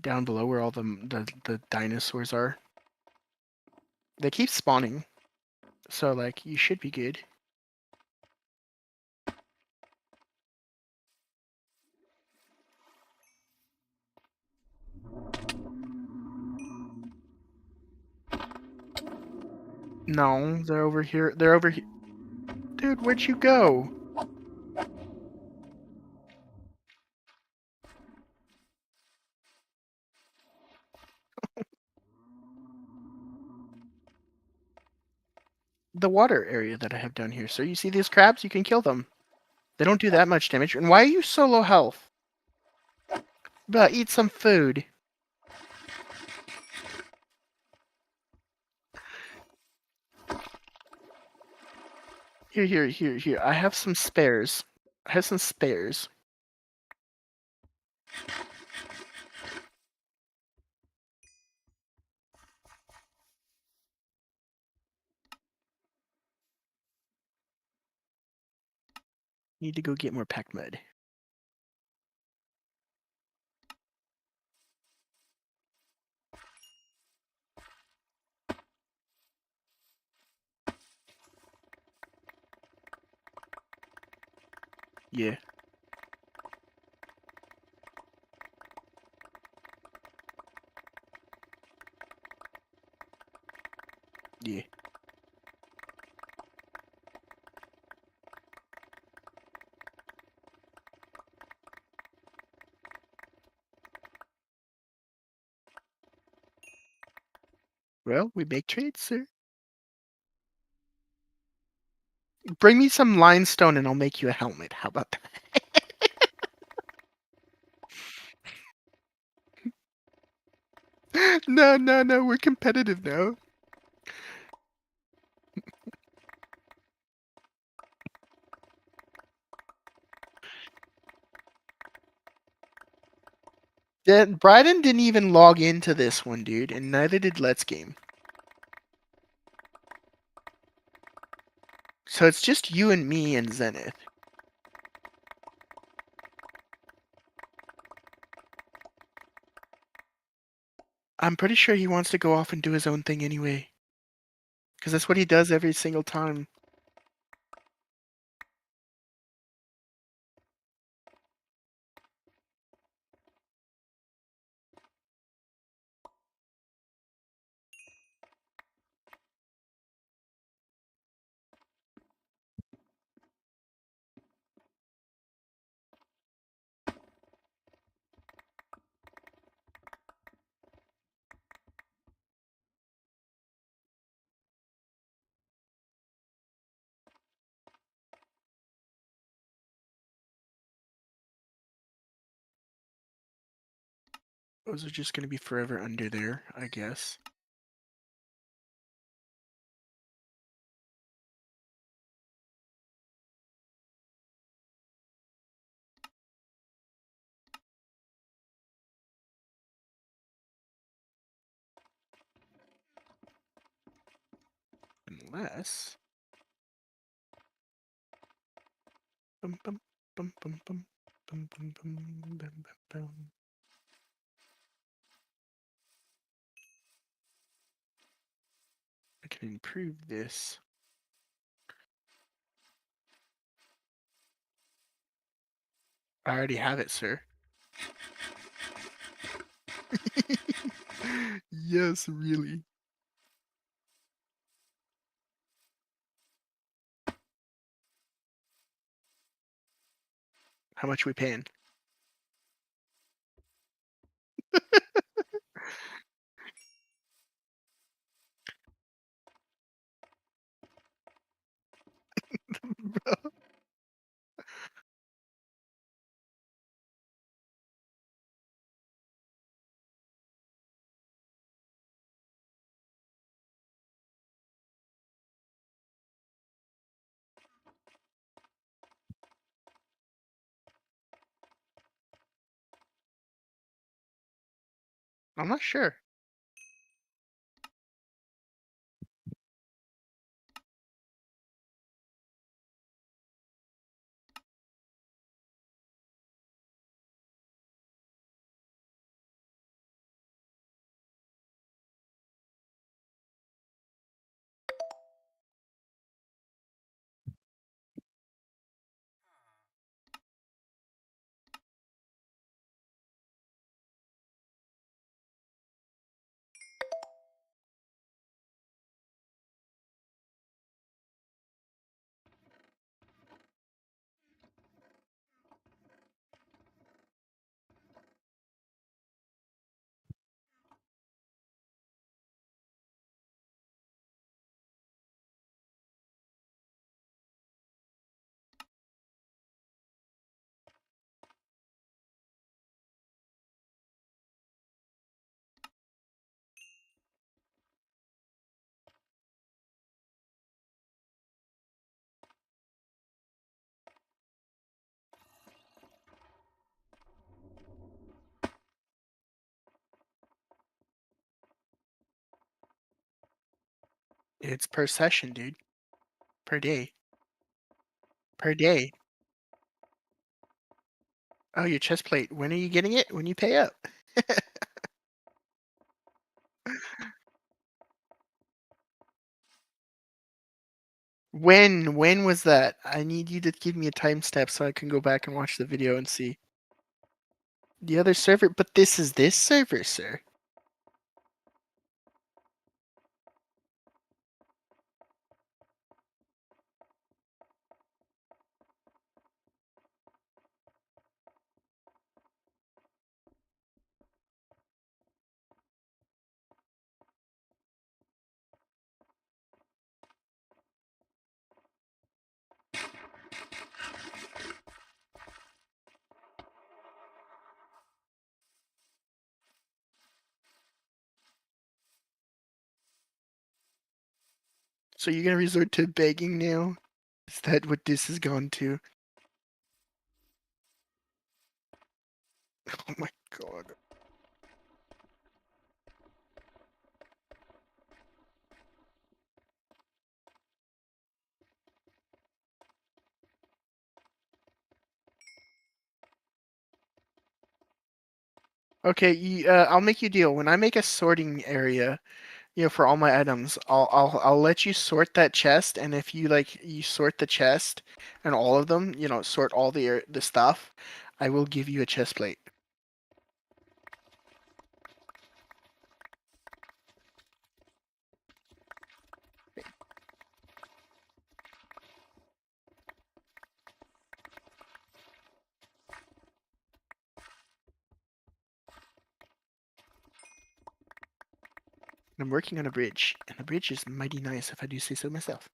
Down below where all the dinosaurs are. They keep spawning. So like you should be good. No, they're over here. They're over here. Dude, where'd you go? The water area that I have down here. So you see these crabs? You can kill them. They don't do that much damage. And why are you so low health? But eat some food. Here. I have some spares. I have some spares. Need to go get more pack mud. Yeah. Yeah. Well, we make trades, sir. Bring me some limestone and I'll make you a helmet. How about that? No. We're competitive now. Bryden didn't even log into this one, dude, and neither did Let's Game. So it's just you and me and Zenith. I'm pretty sure he wants to go off and do his own thing anyway. Because that's what he does every single time. Those are just gonna be forever under there, I guess. Unless. Bum, bum, bum, bum, bum, bum, bum, bum, bum, bum, bum. I can improve this. I already have it, sir. Yes, really. How much we paying? I'm not sure. It's per session, dude. Per day. Per day. Oh, your chest plate. When are you getting it? When you pay up. When was that? I need you to give me a timestamp so I can go back and watch the video and see. The other server, but this is this server, sir. So you're gonna resort to begging now? Is that what this has gone to? Oh my god. Okay, I'll make you a deal. When I make a sorting area, for all my items, I'll let you sort that chest, and if you sort the chest and all of them, sort all the stuff, I will give you a chest plate. I'm working on a bridge, and the bridge is mighty nice if I do say so myself.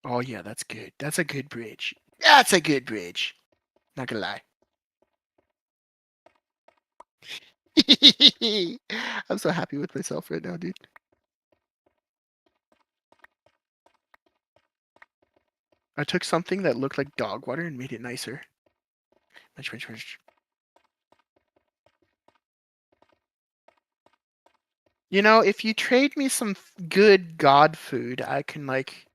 Oh yeah, that's good. That's a good bridge. That's a good bridge. Not gonna lie. I'm so happy with myself right now, dude. I took something that looked like dog water and made it nicer. Munch, munch, munch. You know, if you trade me some good god food, I can like,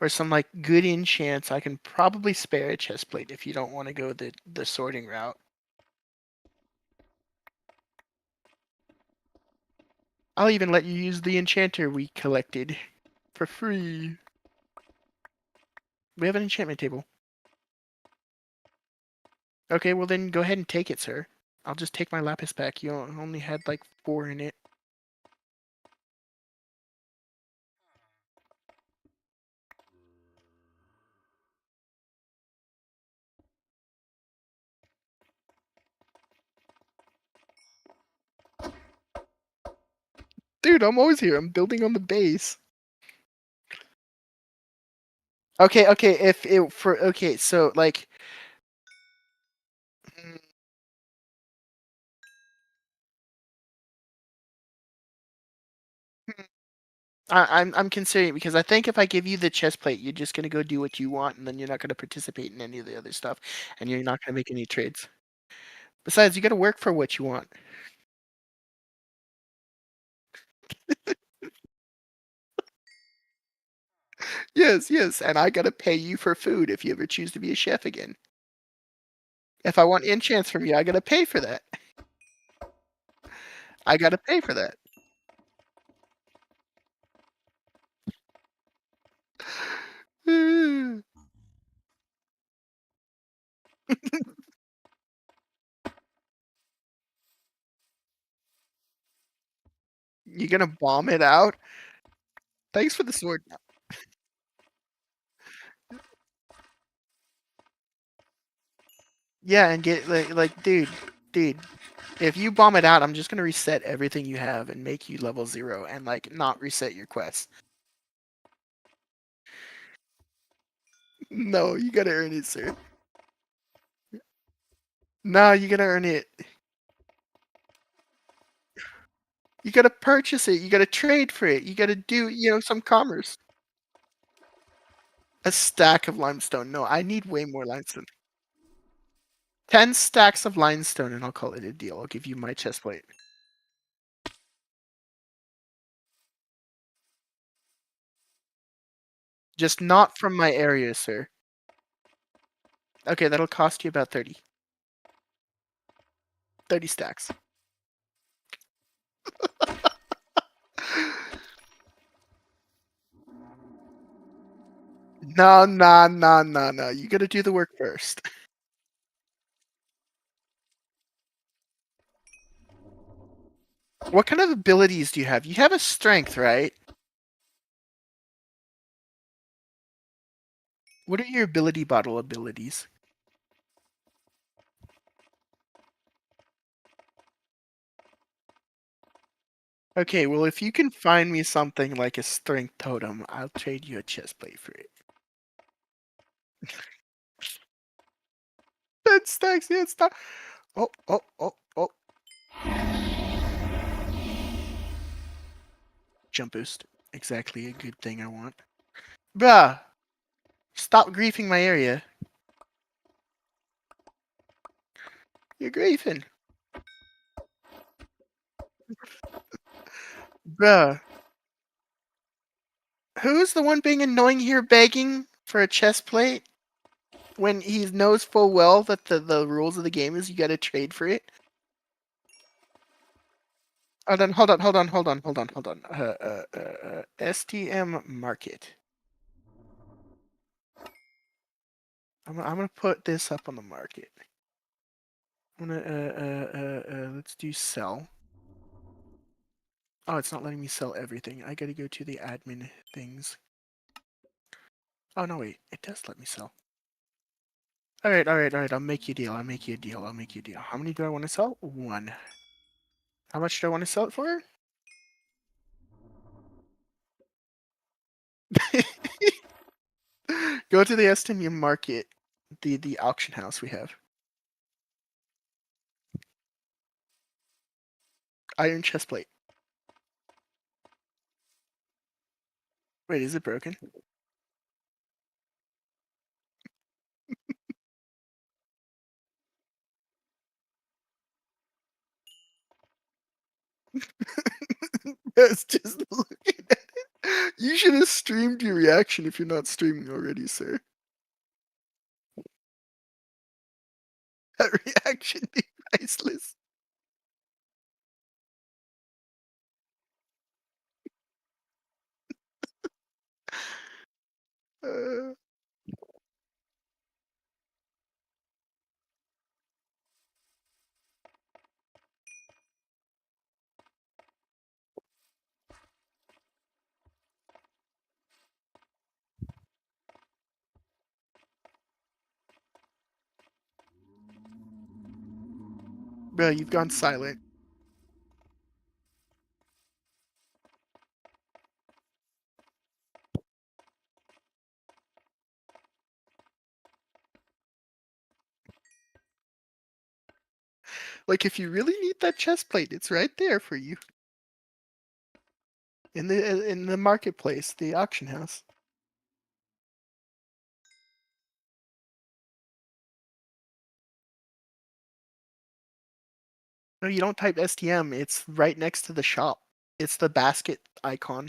or some like good enchants, I can probably spare a chest plate if you don't want to go the sorting route. I'll even let you use the enchanter we collected for free. We have an enchantment table. Okay, well then go ahead and take it, sir. I'll just take my lapis back. You only had like 4 in it. Dude, I'm always here. I'm building on the base. Okay, okay, if it for okay, so like mm, I'm considering because I think if I give you the chest plate, you're just gonna go do what you want, and then you're not gonna participate in any of the other stuff, and you're not gonna make any trades. Besides, you gotta work for what you want. Yes, yes, and I gotta pay you for food if you ever choose to be a chef again. If I want enchants from you, I gotta pay for that. I gotta pay for that. You gonna bomb it out? Thanks for the sword. Yeah, and get dude, if you bomb it out, I'm just gonna reset everything you have and make you level 0 and like not reset your quest. No, you gotta earn it, sir. No, you gotta earn it. You gotta purchase it. You gotta trade for it. You gotta do, some commerce. A stack of limestone. No, I need way more limestone. 10 stacks of limestone and I'll call it a deal. I'll give you my chest plate. Just not from my area, sir. Okay, that'll cost you about 30. 30 stacks. No, no, no, no, no. You gotta do the work first. What kind of abilities do you have? You have a strength, right? What are your ability bottle abilities? Okay, well, if you can find me something like a strength totem, I'll trade you a chest plate for it. 10 stacks, yeah, stop. Oh, oh, oh, oh. Jump boost. Exactly a good thing I want. Bruh, stop griefing my area. You're griefing. Bruh, who's the one being annoying here begging for a chest plate when he knows full well that the rules of the game is you gotta trade for it? Hold on. STM Market. I'm gonna put this up on the market. I'm gonna let's do sell. Oh, it's not letting me sell everything. I gotta go to the admin things. Oh no, wait, it does let me sell. All right. I'll make you a deal. I'll make you a deal. How many do I want to sell? One. How much do I want to sell it for? Go to the Estinian market, the auction house we have. Iron chest plate. Wait, is it broken? Yes, just looking at it. You should have streamed your reaction if you're not streaming already, sir. That reaction be priceless. Uh, bro, you've gone silent. Like, if you really need that chest plate, it's right there for you in the marketplace, the auction house. No, you don't type STM. It's right next to the shop. It's the basket icon.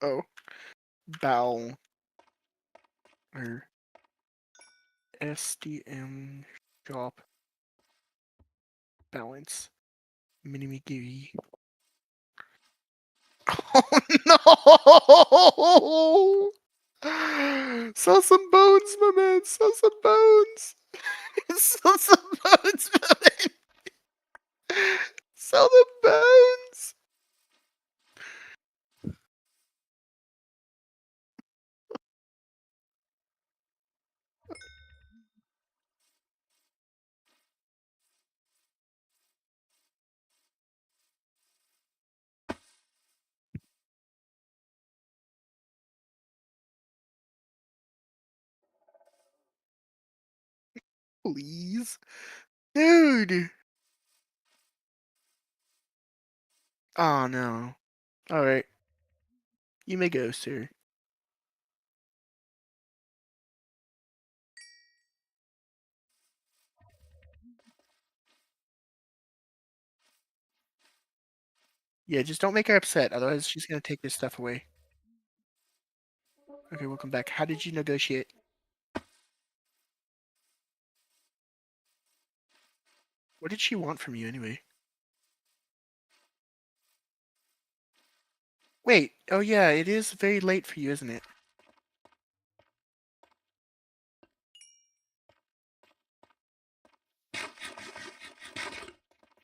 Oh, bow or STM shop balance minimigiri. Oh no! Sell some bones, my man. Sell some bones. Sell some bones, my man. Sell the bones. Please. Dude. Oh no. Alright. You may go, sir. Yeah, just don't make her upset, otherwise she's gonna take this stuff away. Okay, welcome back. How did you negotiate? What did she want from you anyway? Wait, oh yeah, it is very late for you, isn't it?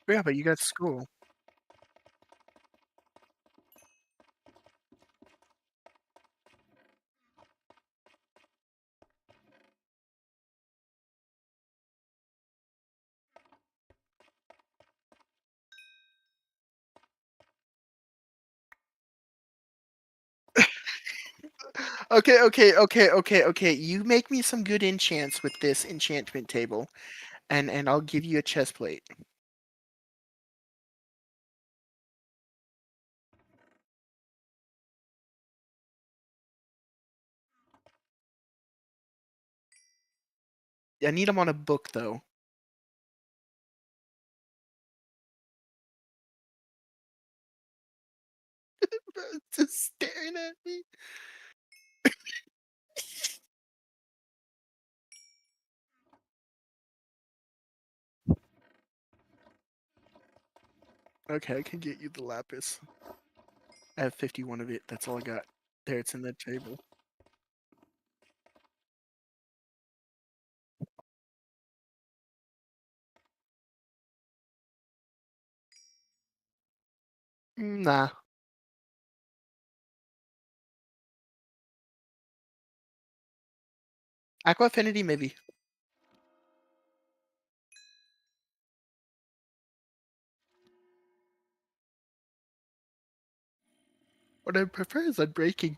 Yeah, but you got school. Okay. You make me some good enchants with this enchantment table, and I'll give you a chest plate. I need them on a book though. Just staring at me. Okay, I can get you the lapis. I have 51 of it. That's all I got. There, it's in the table. Nah. Aqua Affinity, maybe. What I prefer is unbreaking.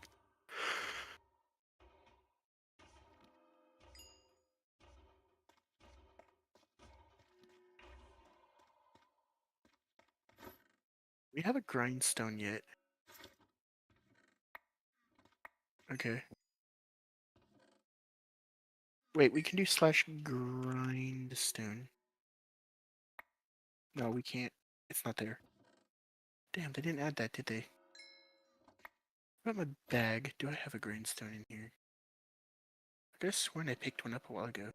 We have a grindstone yet. Okay. Wait, we can do slash grindstone. No, we can't. It's not there. Damn, they didn't add that, did they? What about my bag? Do I have a grindstone in here? I could have sworn I picked one up a while ago.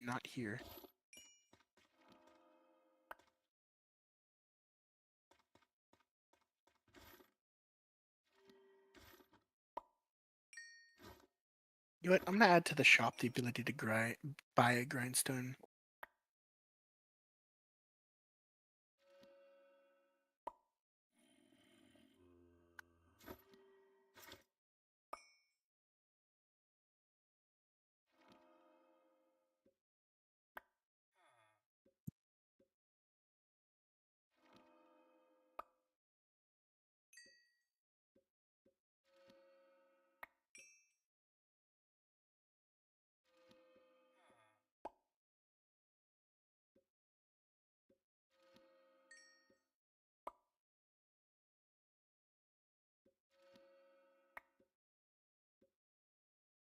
Not here. You know what? I'm gonna add to the shop the ability to buy a grindstone.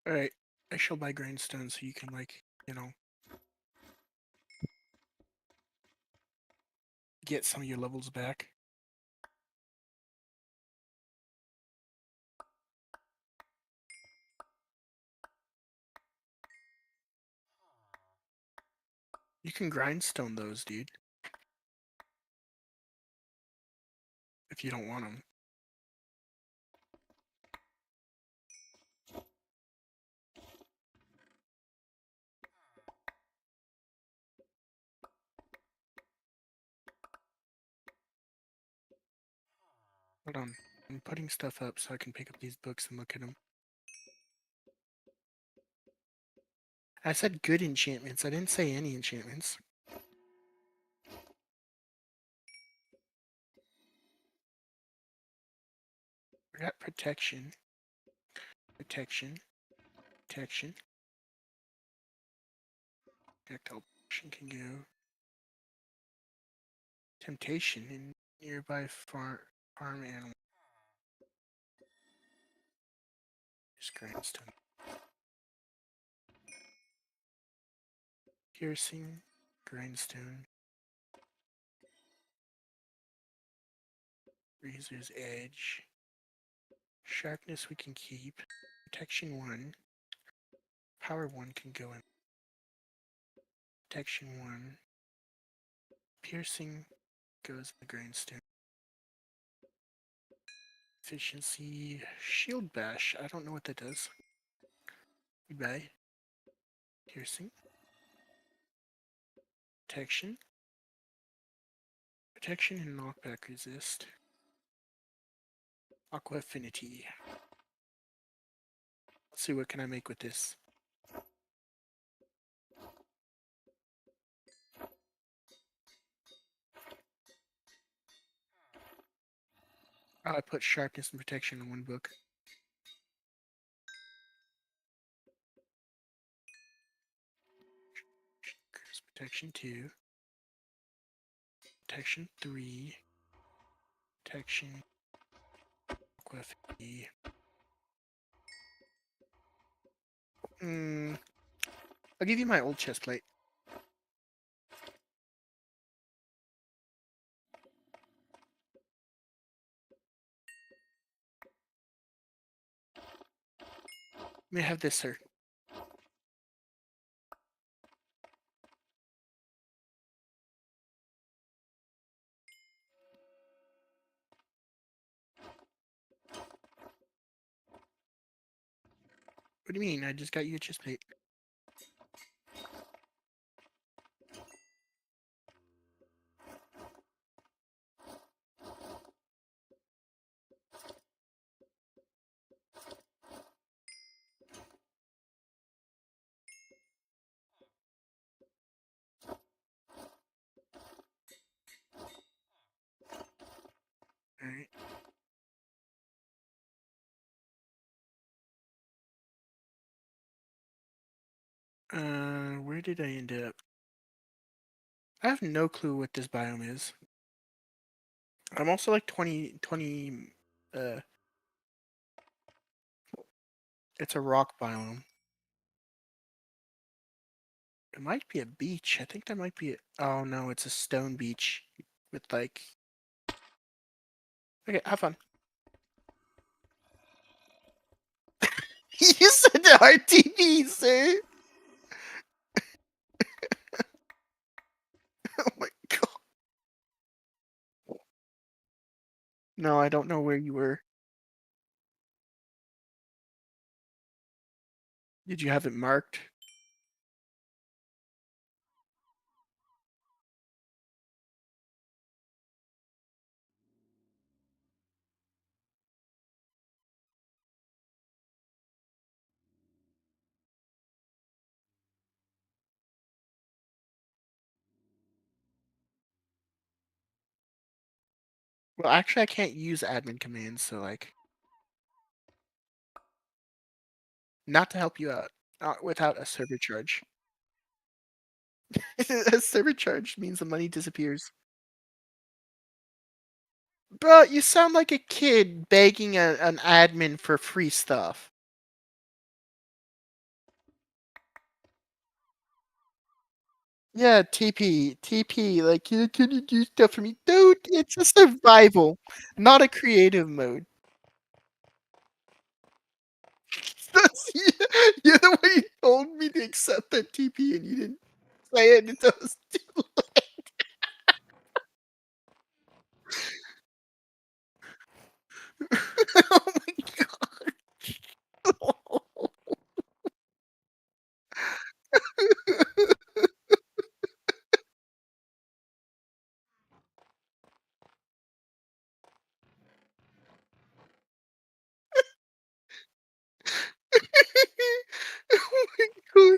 Alright, I shall buy grindstone so you can, like, you know, get some of your levels back. You can grindstone those, dude. If you don't want them. Hold on. I'm putting stuff up so I can pick up these books and look at them. I said good enchantments. I didn't say any enchantments. I got protection. Protection. Protection. Projectile potion can go. Temptation in nearby farm animal. Just grindstone. Piercing. Grindstone. Razor's edge. Sharpness we can keep. Protection 1. Power 1 can go in. Protection 1. Piercing goes in the grindstone. Efficiency. Shield bash. I don't know what that does. Goodbye. Piercing. Protection. Protection and knockback resist. Aqua affinity. Let's see, what can I make with this? Oh, I put sharpness and protection in one book. Protection 2. Protection 3. Protection. Aqua affinity. I'll give you my old chest plate. May I have this, sir? What do you mean? I just got you a chest plate. Where did I end up? I have no clue what this biome is. I'm also like 20. Uh, it's a rock biome. It might be a beach. I think that might be. Oh no, it's a stone beach with like. Okay, have fun. You said the RTV, sir. Oh my god. No, I don't know where you were. Did you have it marked? Well, actually, I can't use admin commands, so like, not to help you out. Not without a server charge. A server charge means the money disappears. Bro, you sound like a kid begging an admin for free stuff. Yeah, TP, like, can you do stuff for me? Dude, it's a survival, not a creative mode. That's, you're the one who told me to accept that TP and you didn't say it until it was too late. Oh my god. Oh my god.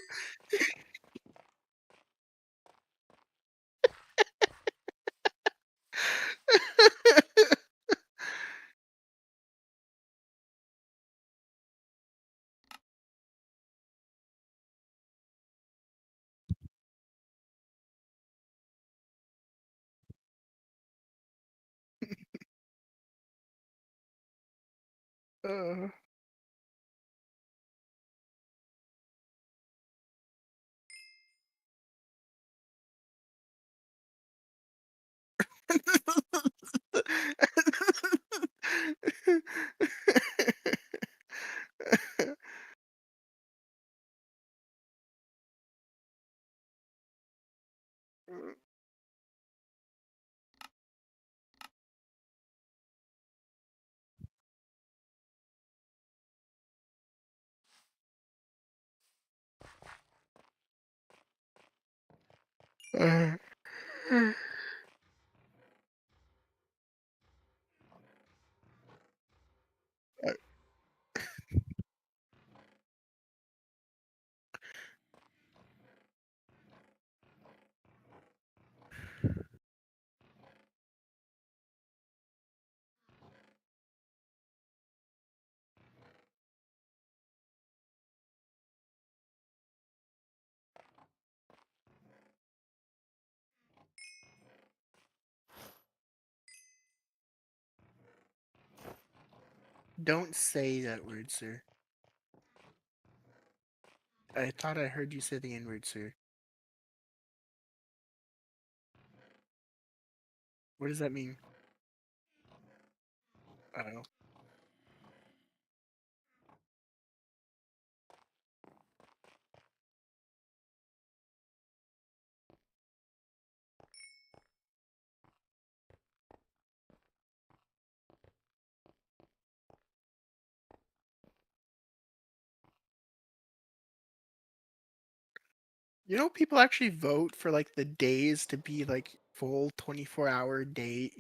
Uh. Uh. Don't say that word, sir. I thought I heard you say the N word, sir. What does that mean? I don't know. You know, people actually vote for like the days to be like full 24-hour day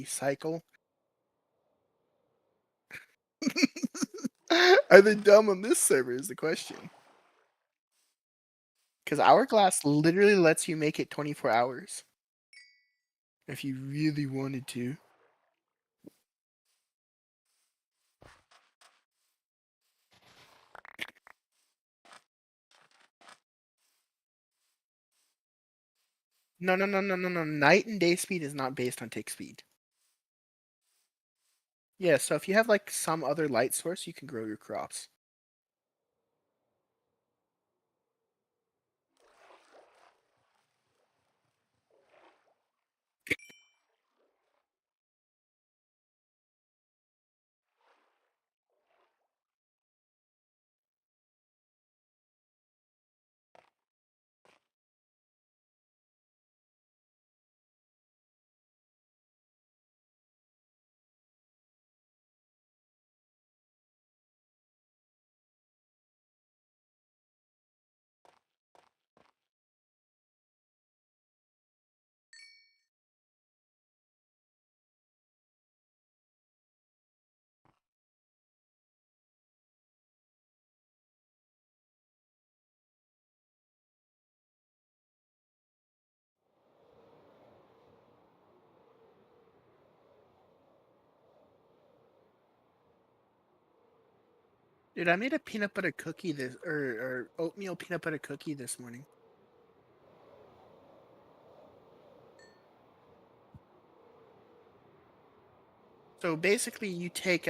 cycle. Are they dumb on this server is the question. Because Hourglass literally lets you make it 24 hours if you really wanted to. No, no, no, no, no, no. Night and day speed is not based on tick speed. Yeah, so if you have like some other light source, you can grow your crops. Dude, I made a peanut butter cookie or oatmeal peanut butter cookie this morning. So basically, you take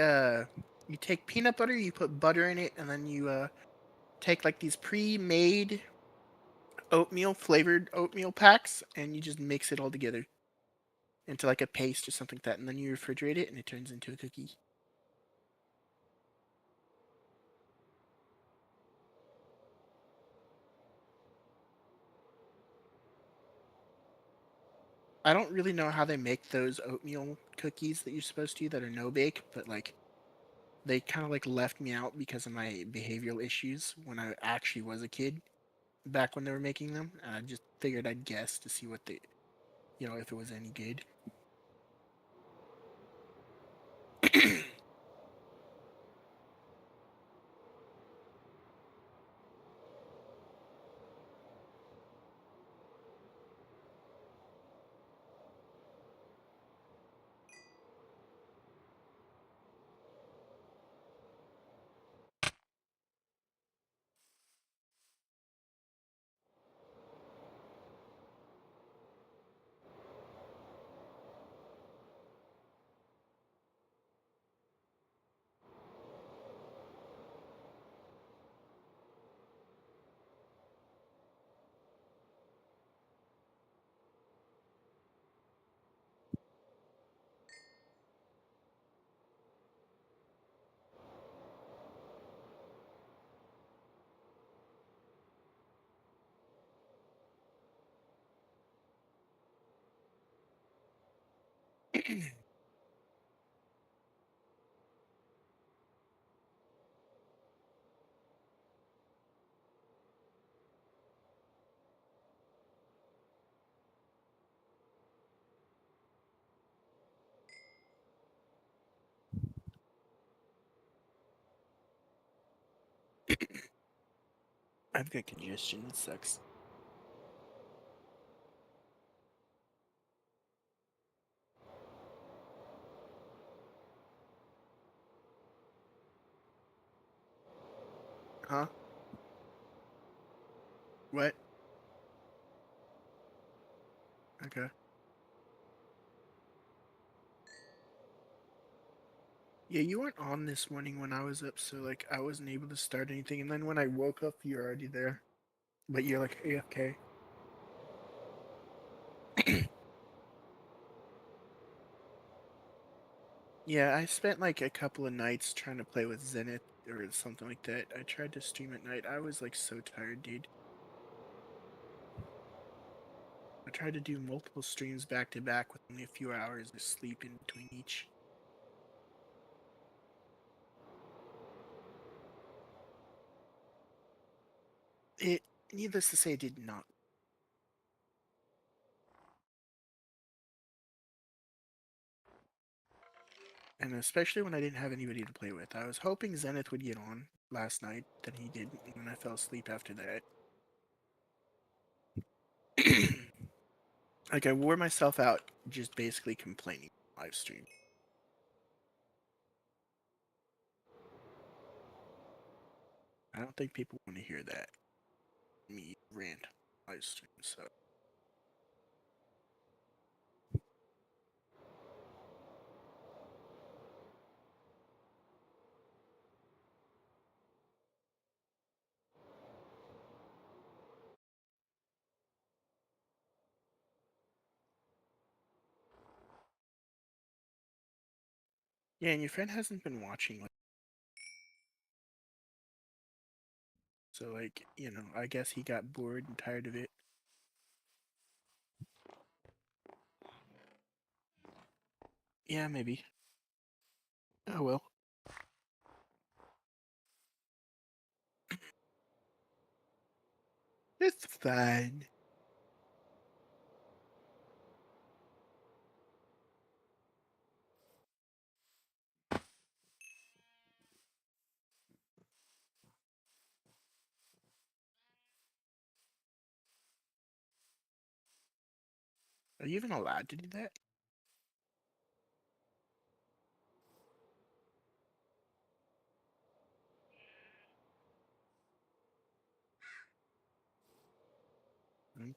peanut butter, you put butter in it, and then you take like these pre-made oatmeal flavored oatmeal packs, and you just mix it all together into like a paste or something like that, and then you refrigerate it, and it turns into a cookie. I don't really know how they make those oatmeal cookies that you're supposed to that are no bake, but like they kind of like left me out because of my behavioral issues when I actually was a kid back when they were making them. And I just figured I'd guess to see what they, if it was any good. I've got congestion. It sucks. Huh? What? Okay. Yeah, you weren't on this morning when I was up, so like I wasn't able to start anything. And then when I woke up, you're already there. But you're like AFK. Yeah, I spent like a couple of nights trying to play with Zenith or something like that. I tried to stream at night. I was like so tired, dude. I tried to do multiple streams back to back with only a few hours of sleep in between each. It, needless to say, did not. And especially when I didn't have anybody to play with. I was hoping Zenith would get on last night, then he didn't, and then I fell asleep after that. Like I wore myself out just basically complaining live stream. I don't think people want to hear that me rant live stream. So Yeah, and your friend hasn't been watching, so like, I guess he got bored and tired of it. Yeah, maybe. Oh well. It's fine. Are you even allowed to do that? Mm.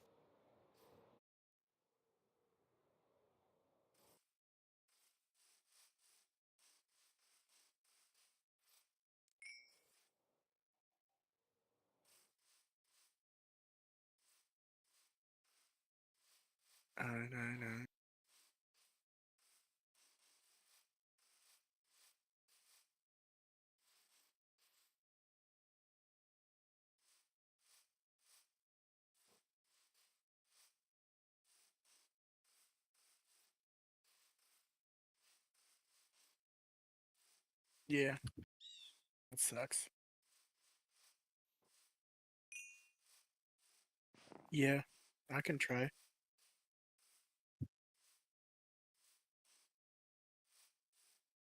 No. Yeah, that sucks. Yeah, I can try.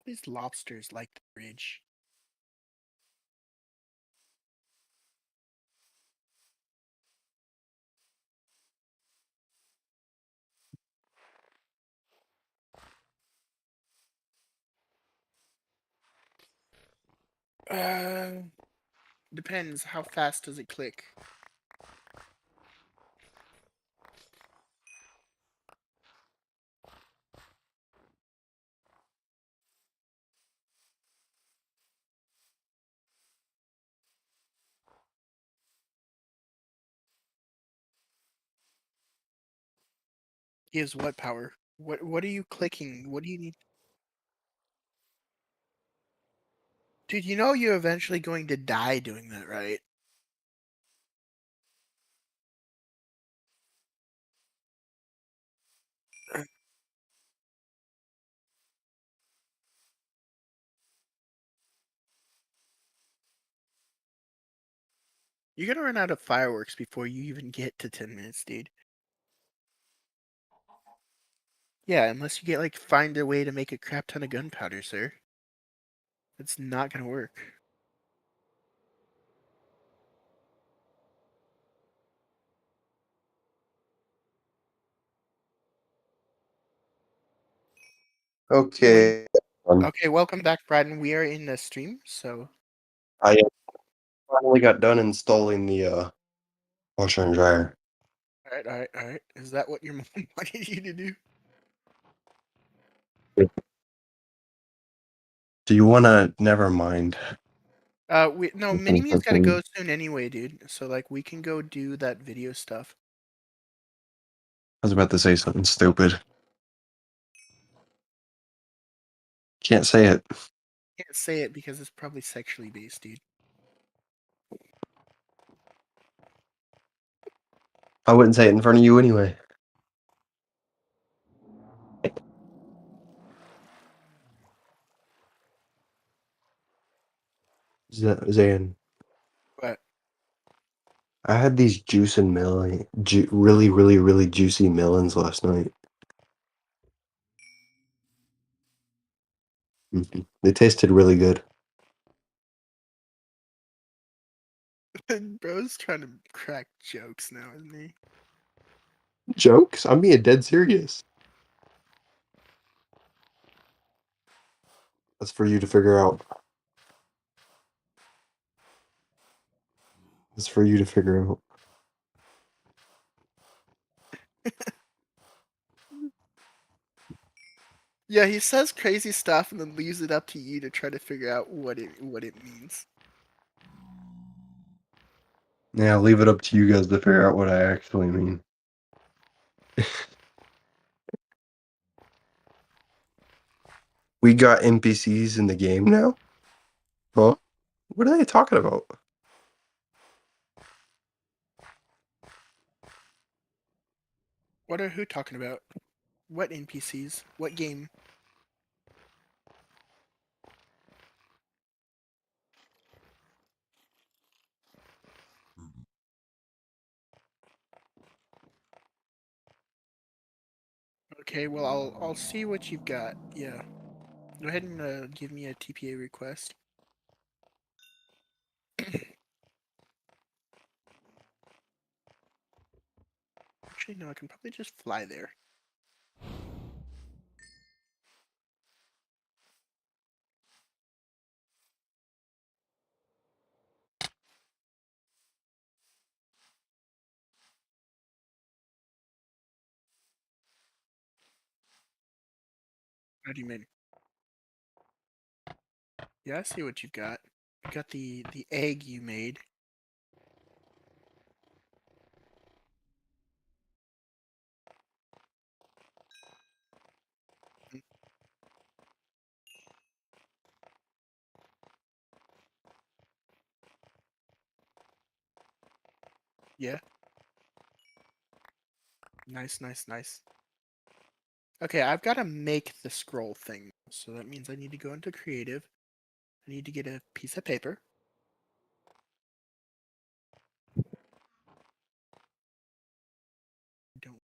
These lobsters like the bridge. Uh, Depends. How fast does it click? Gives what power? What are you clicking? What do you need? Dude, you know you're eventually going to die doing that, right? You're gonna run out of fireworks before you even get to 10 minutes, dude. Yeah, unless you get like find a way to make a crap ton of gunpowder, sir. It's not gonna work. You want? Okay. Okay, welcome back, Braden. We are in the stream, so I finally got done installing the washer and dryer. all right. Is that what your mom wanted you to do? Do you want to? Never mind. We no, I think Mini-Me's that's gotta me. go soon anyway, dude. So like we can go do that video stuff. I was about to say something stupid. Can't say it. Can't say it because it's probably sexually based, dude. I wouldn't say it in front of you anyway. Zan, But I had these juicing really, really, really juicy melons last night. They tasted really good. bro's trying to crack jokes now, isn't he? Jokes? I'm being dead serious. That's for you to figure out. That's for you to figure out. Yeah, he says crazy stuff and then leaves it up to you to try to figure out what it means. Yeah, I'll leave it up to you guys to figure out what I actually mean. We got NPCs in the game now? Huh? What are they talking about? What are who talking about? What NPCs? What game? Okay, well I'll see what you've got. Yeah. Go ahead and give me a TPA request. Actually, no, I can probably just fly there. How do you mean? Yeah, I see what you've got. You got the egg you made. Mm, yeah, nice, nice, nice. Okay, I've got to make the scroll thing. So that means I need to go into creative. I need to get a piece of paper. I don't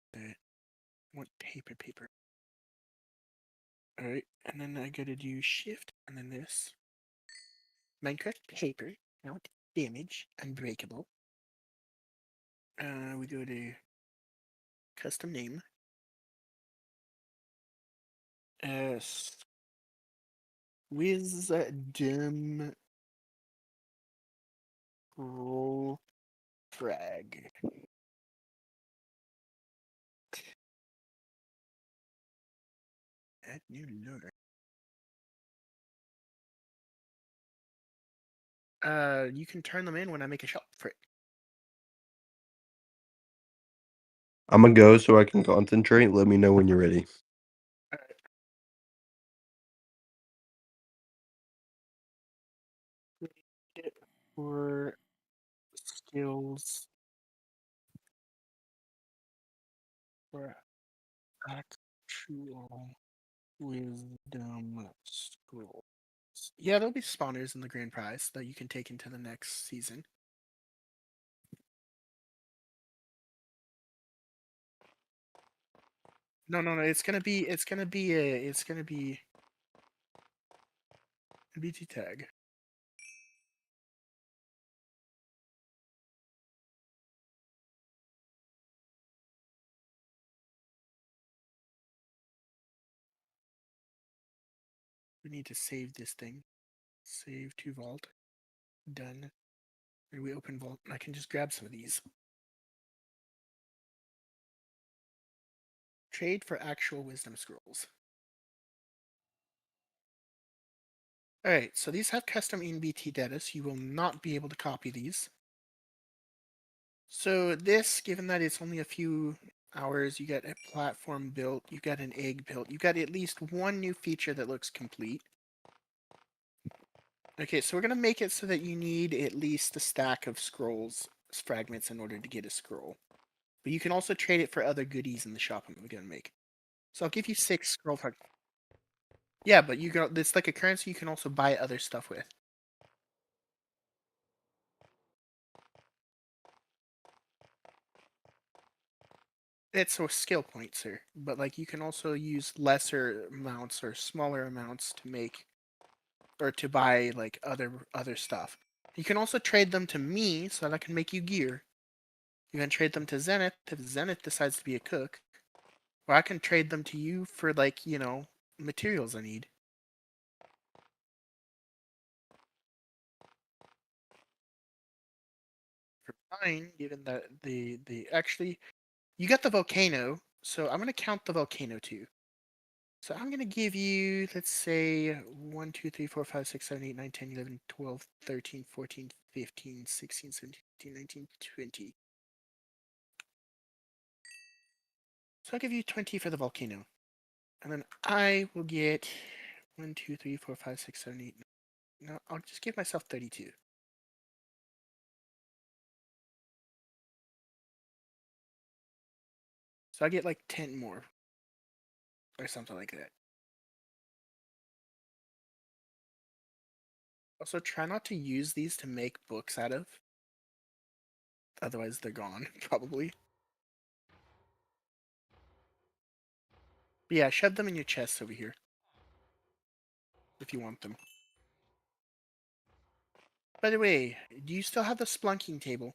want paper. Alright, and then I gotta do shift and then this. Minecraft paper, not damage, unbreakable. We go to custom name. Uh, Wisdom roll frag. Add new lure. You can turn them in when I make a shop for it. I'm gonna go so I can concentrate. Let me know when you're ready. It for skills for actual wisdom scrolls. Yeah, there'll be spawners in the grand prize that you can take into the next season. No. It's gonna be a BT tag. We need to save this thing. Save to vault. Done. And we open vault. I can just grab some of these. Trade for actual wisdom scrolls. Alright, so these have custom NBT data, so you will not be able to copy these. So this, given that it's only a few hours, you got a platform built, you got an egg built, you got at least one new feature that looks complete. Okay, so we're gonna make it so that you need at least a stack of scrolls fragments in order to get a scroll. But you can also trade it for other goodies in the shop I'm gonna make. So I'll give you 6 scroll fragments. Yeah, but you can. It's like a currency you can also buy other stuff with. It's a skill point, sir. But like you can also use lesser amounts or smaller amounts to make or to buy like other stuff. You can also trade them to me so that I can make you gear. You can trade them to Zenith if Zenith decides to be a cook. Or I can trade them to you for like, materials I need. For mine, given that the actually you got the volcano, so I'm gonna count the volcano too. So I'm gonna give you, let's say, 1, 2, 3, 4, 5, 6, 7, 8, 9, 10, 11, 12, 13, 14, 15, 16, 17, 18, 19, 20. So I'll give you 20 for the volcano. And then I will get 1, 2, 3, 4, 5, 6, 7, 8. No, I'll just give myself 32. So I get like 10 more or something like that. Also, try not to use these to make books out of. Otherwise, they're gone, probably. But yeah, shove them in your chest over here. If you want them. By the way, do you still have the splunking table?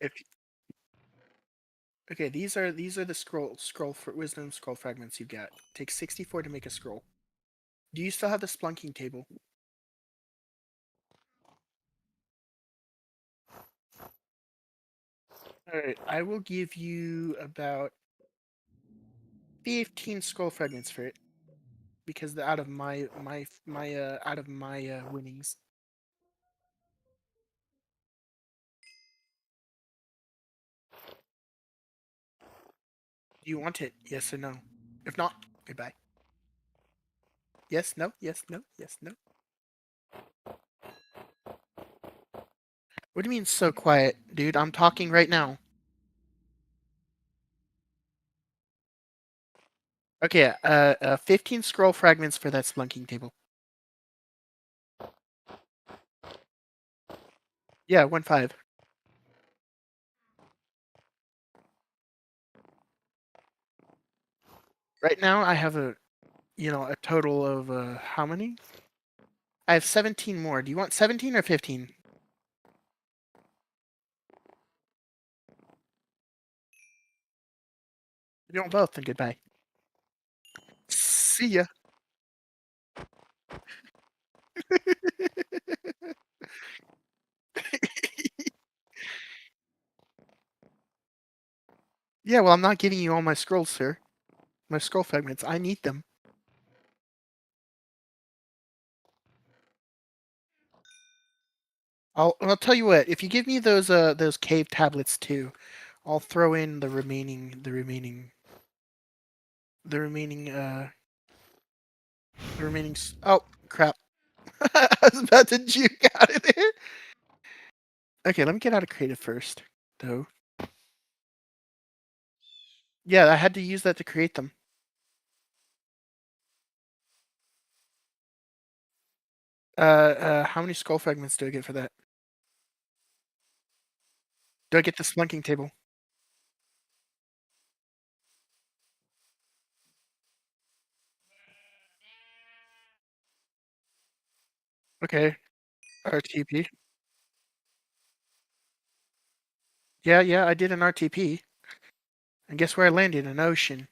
If Okay, these are the scroll for wisdom scroll fragments you've got. Take 64 to make a scroll. Do you still have the splunking table? Alright, I will give you about 15 scroll fragments for it. Because out of my winnings. Do you want it? Yes or no? If not, goodbye. Yes, no, yes, no, yes, no. What do you mean so quiet, dude? I'm talking right now. Okay, 15 scroll fragments for that splunking table. Yeah, 1-5. Right now, I have a total of how many? I have 17 more. Do you want 17 or 15? You want both? Then goodbye. See ya. Yeah, well, I'm not giving you all my scrolls, sir. My scroll fragments. I need them. I'll tell you what. If you give me those cave tablets too, I'll throw in the remaining. Oh crap! I was about to juke out of there. Okay, let me get out of creative first, though. Yeah, I had to use that to create them. How many skull fragments do I get for that? Do I get the splunking table? Okay, RTP. Yeah, yeah, I did an RTP. And guess where I landed? An ocean.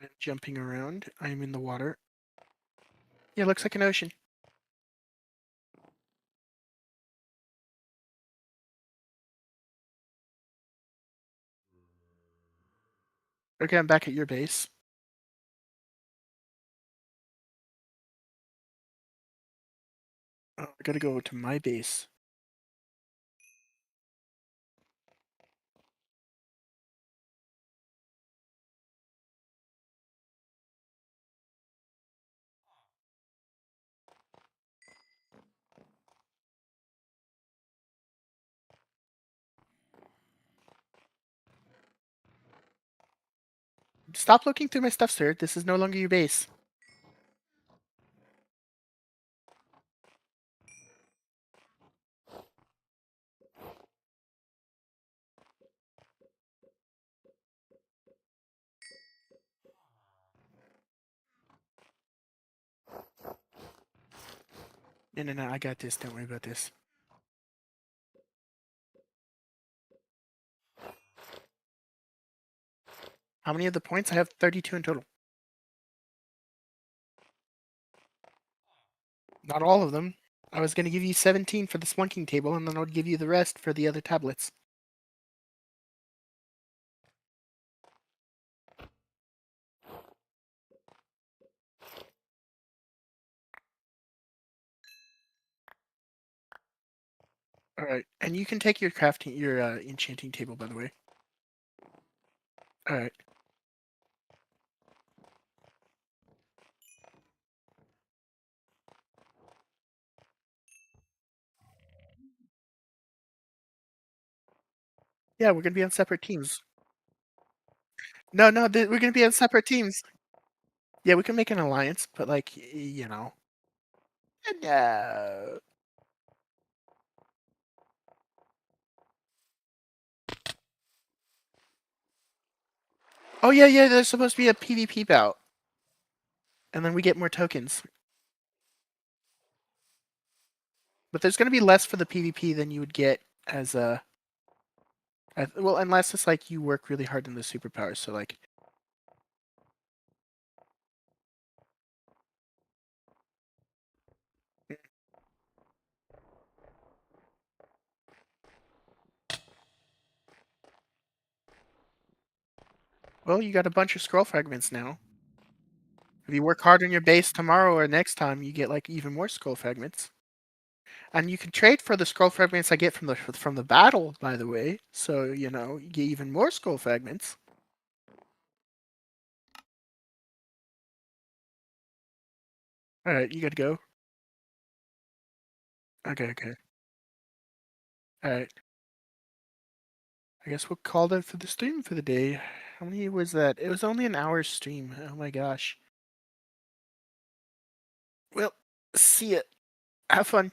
I'm jumping around. I'm in the water. Yeah, looks like an ocean. Okay, I'm back at your base. Oh, I gotta go to my base. Stop looking through my stuff, sir. This is no longer your base. No, no, no, I got this. Don't worry about this. How many of the points? I have 32 in total. Not all of them. I was going to give you 17 for the splunking table, and then I would give you the rest for the other tablets. All right, and you can take your crafting, your enchanting table, by the way. All right. Yeah, we're gonna be on separate teams. No, no, we're gonna be on separate teams. Yeah, we can make an alliance, but like, you know. No. Oh yeah, yeah. There's supposed to be a PvP bout, and then we get more tokens. But there's gonna be less for the PvP than you would get as a. Well, unless it's like you work really hard in the superpowers. So like, well, you got a bunch of scroll fragments now. If you work hard on your base tomorrow or next time, you get like even more scroll fragments. And you can trade for the scroll fragments I get from the battle, by the way. So you know you get even more scroll fragments. All right, you gotta go. Okay, okay. All right. I guess we'll call that for the stream for the day. How many was that? It was only an hour stream. Oh my gosh. Well, see ya. Have fun.